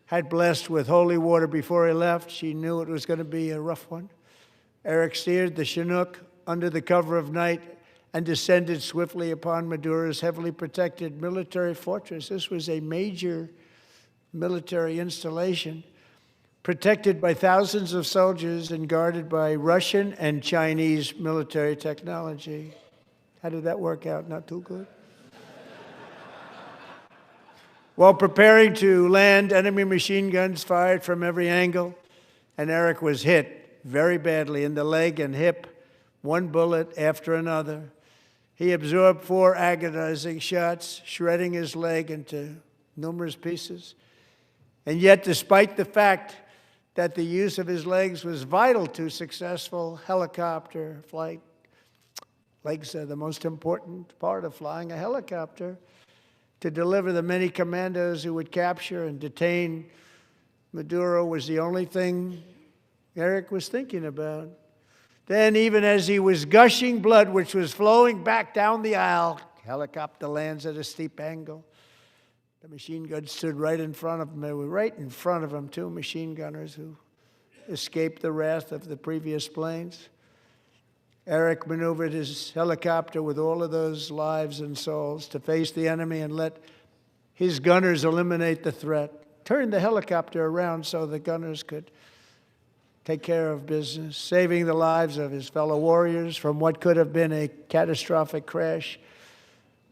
had blessed with holy water before he left. She knew it was going to be a rough one. Eric steered the Chinook under the cover of night and descended swiftly upon Maduro's heavily protected military fortress. This was a major military installation, protected by thousands of soldiers and guarded by Russian and Chinese military technology. How did that work out? Not too good. While preparing to land, enemy machine guns fired from every angle, and Eric was hit very badly in the leg and hip, one bullet after another. He absorbed 4 agonizing shots, shredding his leg into numerous pieces. And yet, despite the fact that the use of his legs was vital to successful helicopter flight, legs are the most important part of flying a helicopter, to deliver the many commandos who would capture and detain Maduro was the only thing Eric was thinking about. Then, even as he was gushing blood, which was flowing back down the aisle, helicopter lands at a steep angle. The machine guns stood right in front of him. They were right in front of him, 2 machine gunners who escaped the wrath of the previous planes. Eric maneuvered his helicopter with all of those lives and souls to face the enemy and let his gunners eliminate the threat. Turned the helicopter around so the gunners could take care of business, saving the lives of his fellow warriors from what could have been a catastrophic crash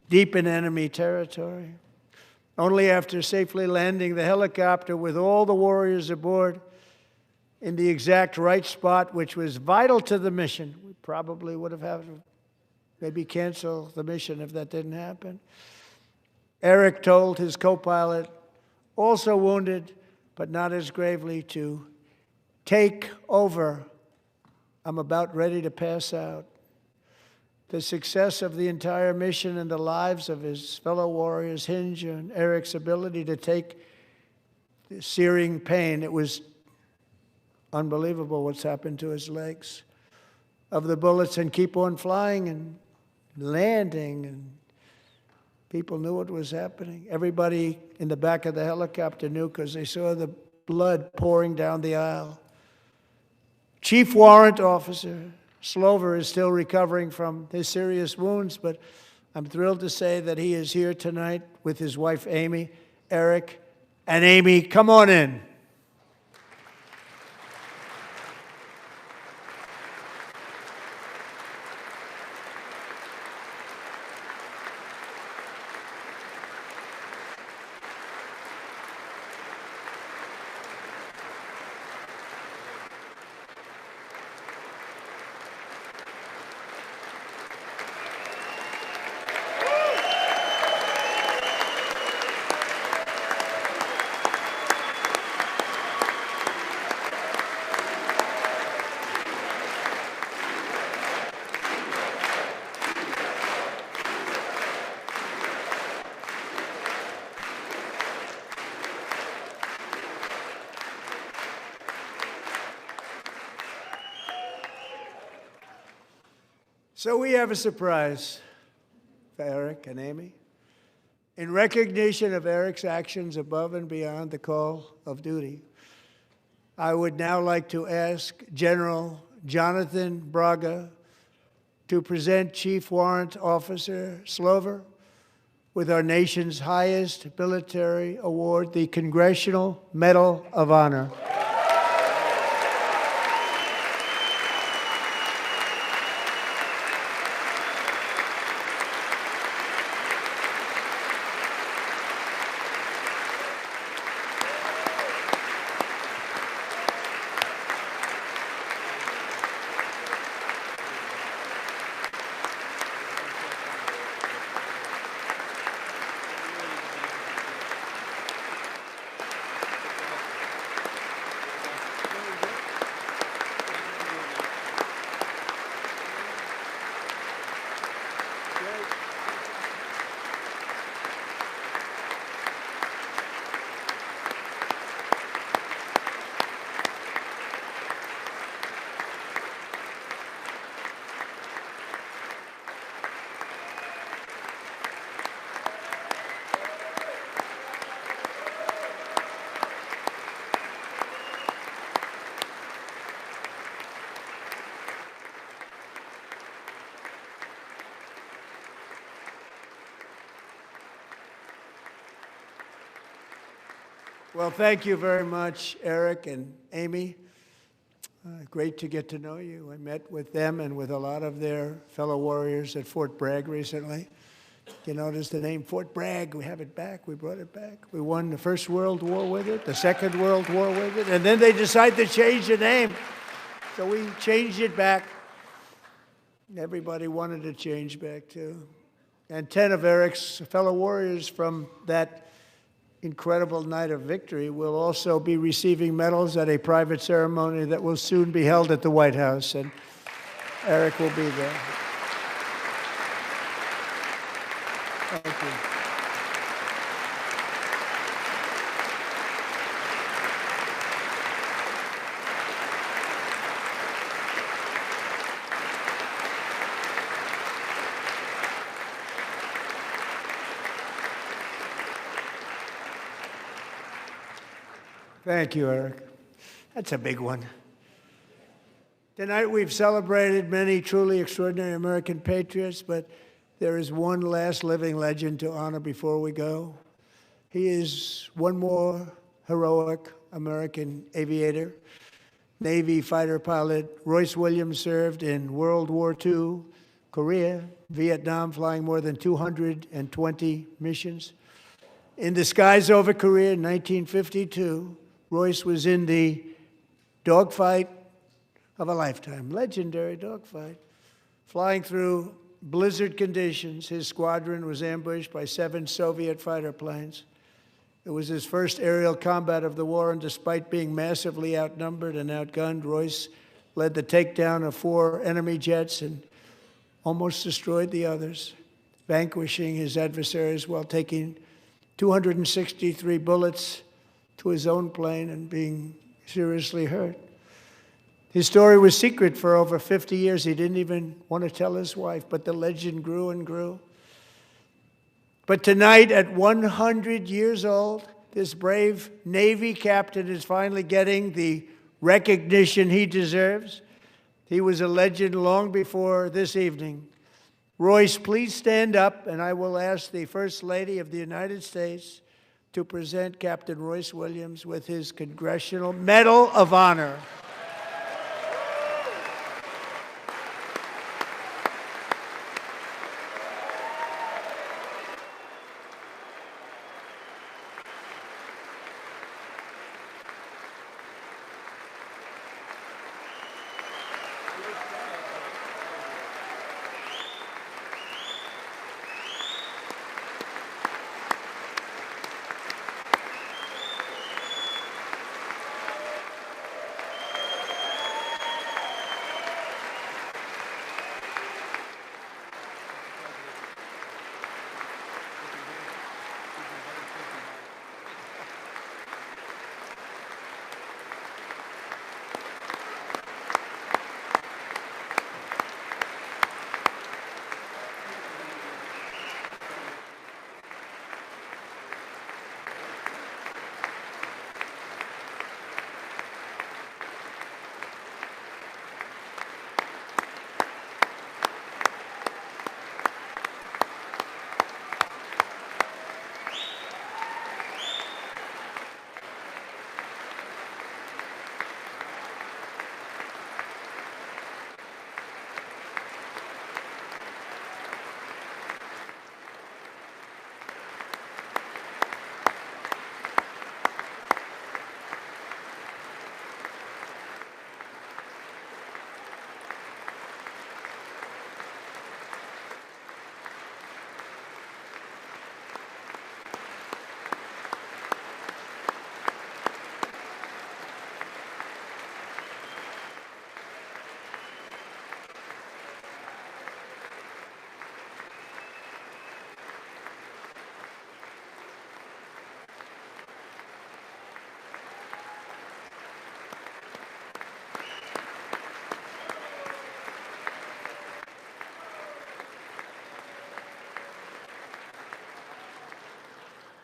deep in enemy territory. Only after safely landing the helicopter with all the warriors aboard in the exact right spot, which was vital to the mission. We probably would have had to maybe cancel the mission if that didn't happen. Eric told his co-pilot, also wounded, but not as gravely, to take over. I'm about ready to pass out. The success of the entire mission and the lives of his fellow warriors hinge on Eric's ability to take the searing pain. It was unbelievable what's happened to his legs of the bullets and keep on flying and landing, and people knew what was happening. Everybody in the back of the helicopter knew because they saw the blood pouring down the aisle. Chief Warrant Officer Slover is still recovering from his serious wounds, but I'm thrilled to say that he is here tonight with his wife Amy. Eric and Amy, come on in. So we have a surprise for Eric and Amy. In recognition of Eric's actions above and beyond the call of duty, I would now like to ask General Jonathan Braga to present Chief Warrant Officer Slover with our nation's highest military award, the Congressional Medal of Honor. Well, thank you very much, Eric and Amy. Great to get to know you. I met with them and with a lot of their fellow warriors at Fort Bragg recently. You notice the name Fort Bragg, we have it back, we brought it back. We won the First World War with it, the Second World War with it, and then they decided to change the name. So we changed it back. Everybody wanted to change back too. And 10 of Eric's fellow warriors from that incredible night of victory will also be receiving medals at a private ceremony that will soon be held at the White House, and Eric will be there. Thank you. Thank you, Eric. That's a big one. Tonight we've celebrated many truly extraordinary American patriots, but there is one last living legend to honor before we go. He is one more heroic American aviator, Navy fighter pilot. Royce Williams served in World War II, Korea, Vietnam, flying more than 220 missions. In the skies over Korea in 1952, Royce was in the dogfight of a lifetime, legendary dogfight. Flying through blizzard conditions, his squadron was ambushed by 7 Soviet fighter planes. It was his first aerial combat of the war, and despite being massively outnumbered and outgunned, Royce led the takedown of 4 enemy jets and almost destroyed the others, vanquishing his adversaries while taking 263 bullets to his own plane and being seriously hurt. His story was secret for over 50 years. He didn't even want to tell his wife, but the legend grew and grew. But tonight, at 100 years old, this brave Navy captain is finally getting the recognition he deserves. He was a legend long before this evening. Royce, please stand up, and I will ask the First Lady of the United States to present Captain Royce Williams with his Congressional Medal of Honor.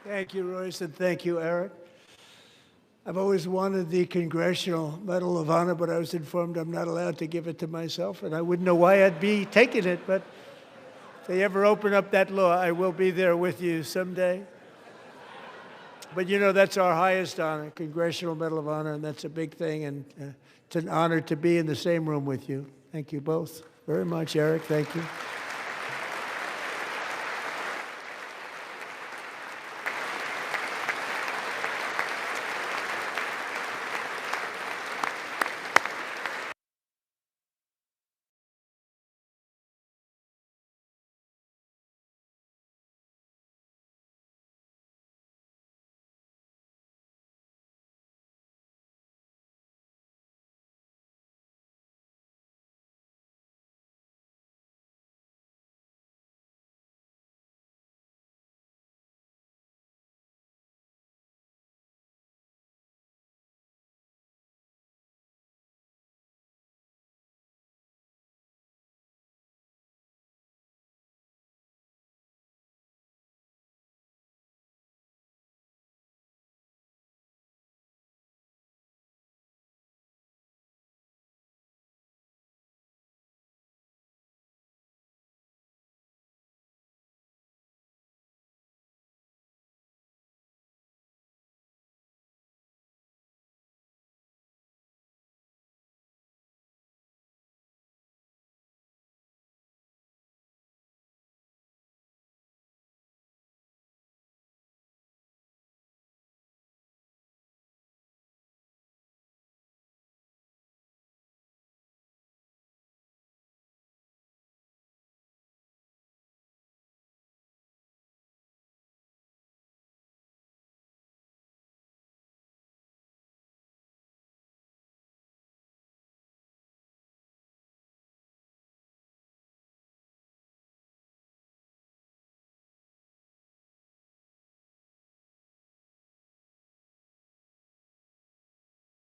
Thank you, Royce, and thank you, Eric. I've always wanted the Congressional Medal of Honor, but I was informed I'm not allowed to give it to myself, and I wouldn't know why I'd be taking it, but if they ever open up that law, I will be there with you someday. But you know, that's our highest honor, Congressional Medal of Honor, and that's a big thing, and it's an honor to be in the same room with you. Thank you both very much, Eric. Thank you.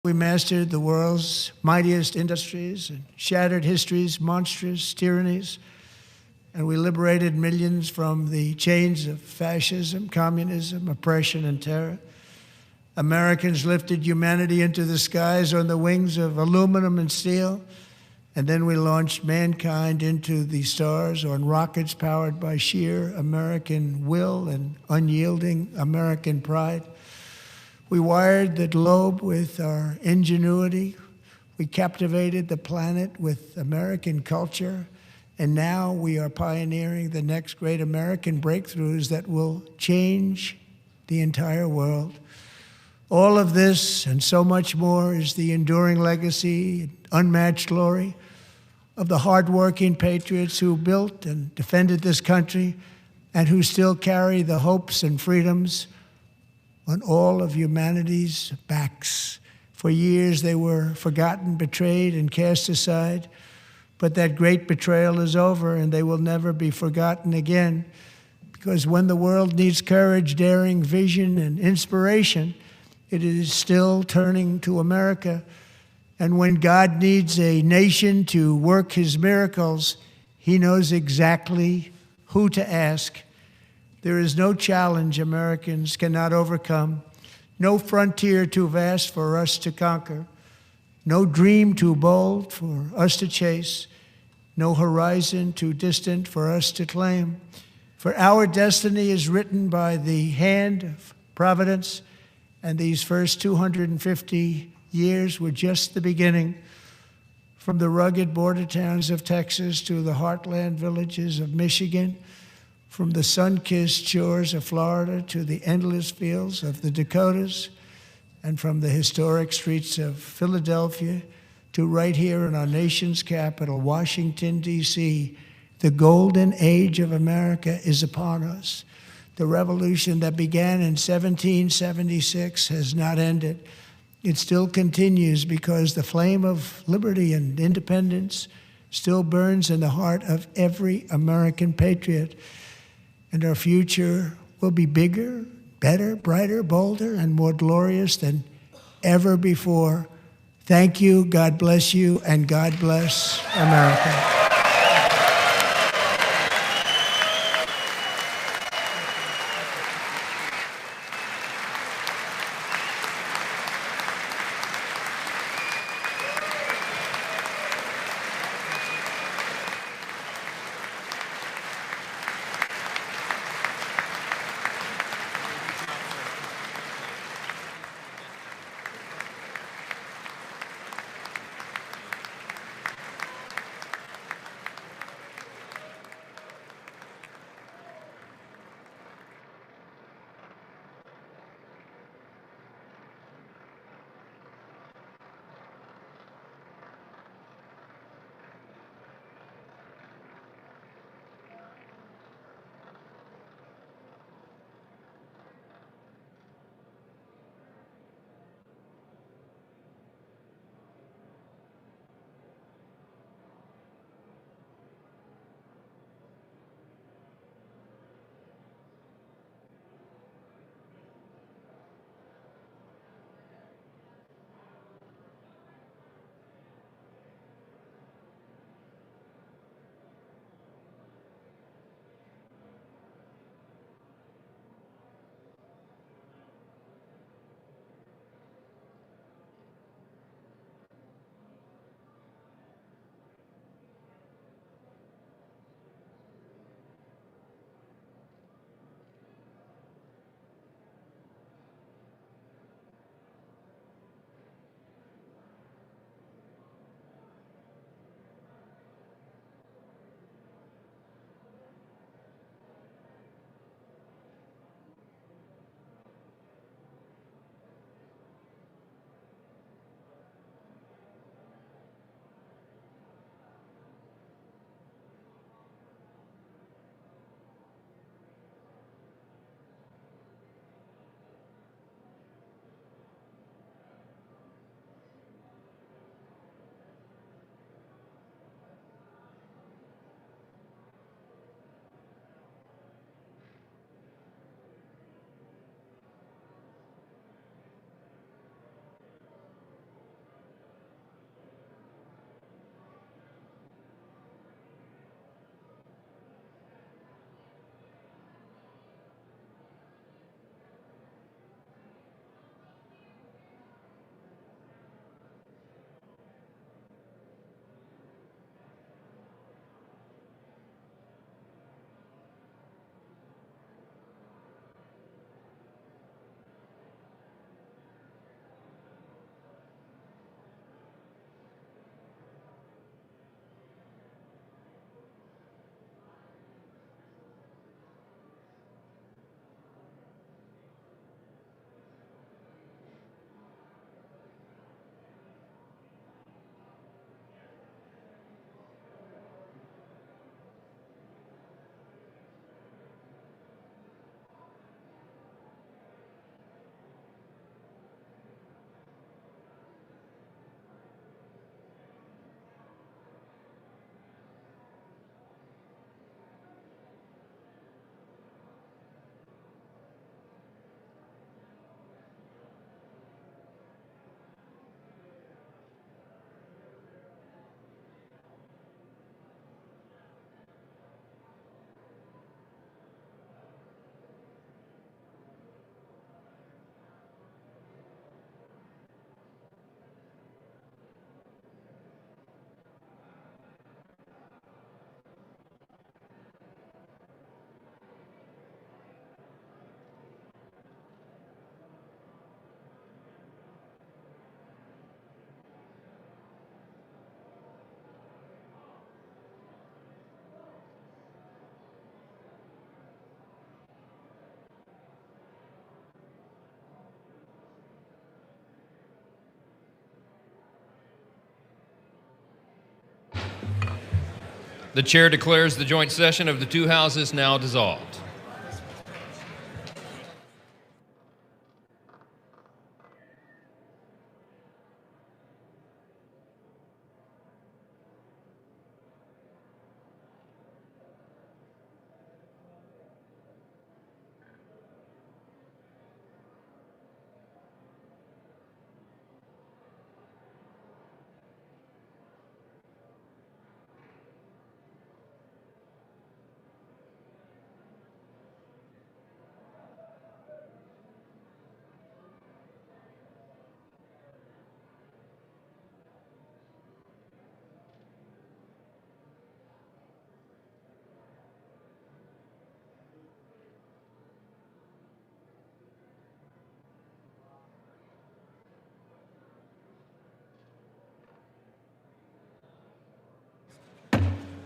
We mastered the world's mightiest industries and shattered history's monstrous tyrannies, and we liberated millions from the chains of fascism, communism, oppression, and terror. Americans lifted humanity into the skies on the wings of aluminum and steel, and then we launched mankind into the stars on rockets powered by sheer American will and unyielding American pride. We wired the globe with our ingenuity. We captivated the planet with American culture. And now we are pioneering the next great American breakthroughs that will change the entire world. All of this and so much more is the enduring legacy, unmatched glory of the hardworking patriots who built and defended this country and who still carry the hopes and freedoms on all of humanity's backs. For years they were forgotten, betrayed, and cast aside. But that great betrayal is over, and they will never be forgotten again. Because when the world needs courage, daring, vision, and inspiration, it is still turning to America. And when God needs a nation to work his miracles, he knows exactly who to ask. There is no challenge Americans cannot overcome, no frontier too vast for us to conquer, no dream too bold for us to chase, no horizon too distant for us to claim. For our destiny is written by the hand of providence, and these first 250 years were just the beginning. From the rugged border towns of Texas to the heartland villages of Michigan, from the sun-kissed shores of Florida to the endless fields of the Dakotas, and from the historic streets of Philadelphia to right here in our nation's capital, Washington, D.C., the golden age of America is upon us. The revolution that began in 1776 has not ended. It still continues because the flame of liberty and independence still burns in the heart of every American patriot. And our future will be bigger, better, brighter, bolder, and more glorious than ever before. Thank you, God bless you, and God bless America. The chair declares the joint session of the two houses now dissolved.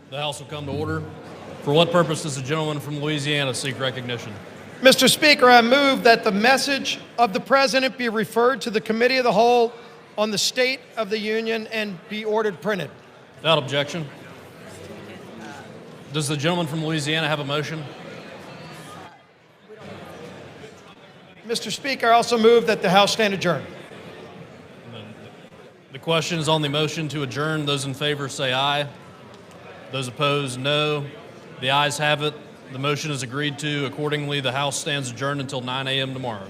The House will come to order. For what purpose does the gentleman from Louisiana seek recognition? Mr. Speaker, I move that the message of the President be referred to the Committee of the Whole on the State of the Union and be ordered printed. Without objection. Does the gentleman from Louisiana have a motion? Mr. Speaker, I also move that the House stand adjourned. The question is on the motion to adjourn. Those in favor say aye. Those opposed, no. The ayes have it. The motion is agreed to. Accordingly, the House stands adjourned until 9 a.m. tomorrow.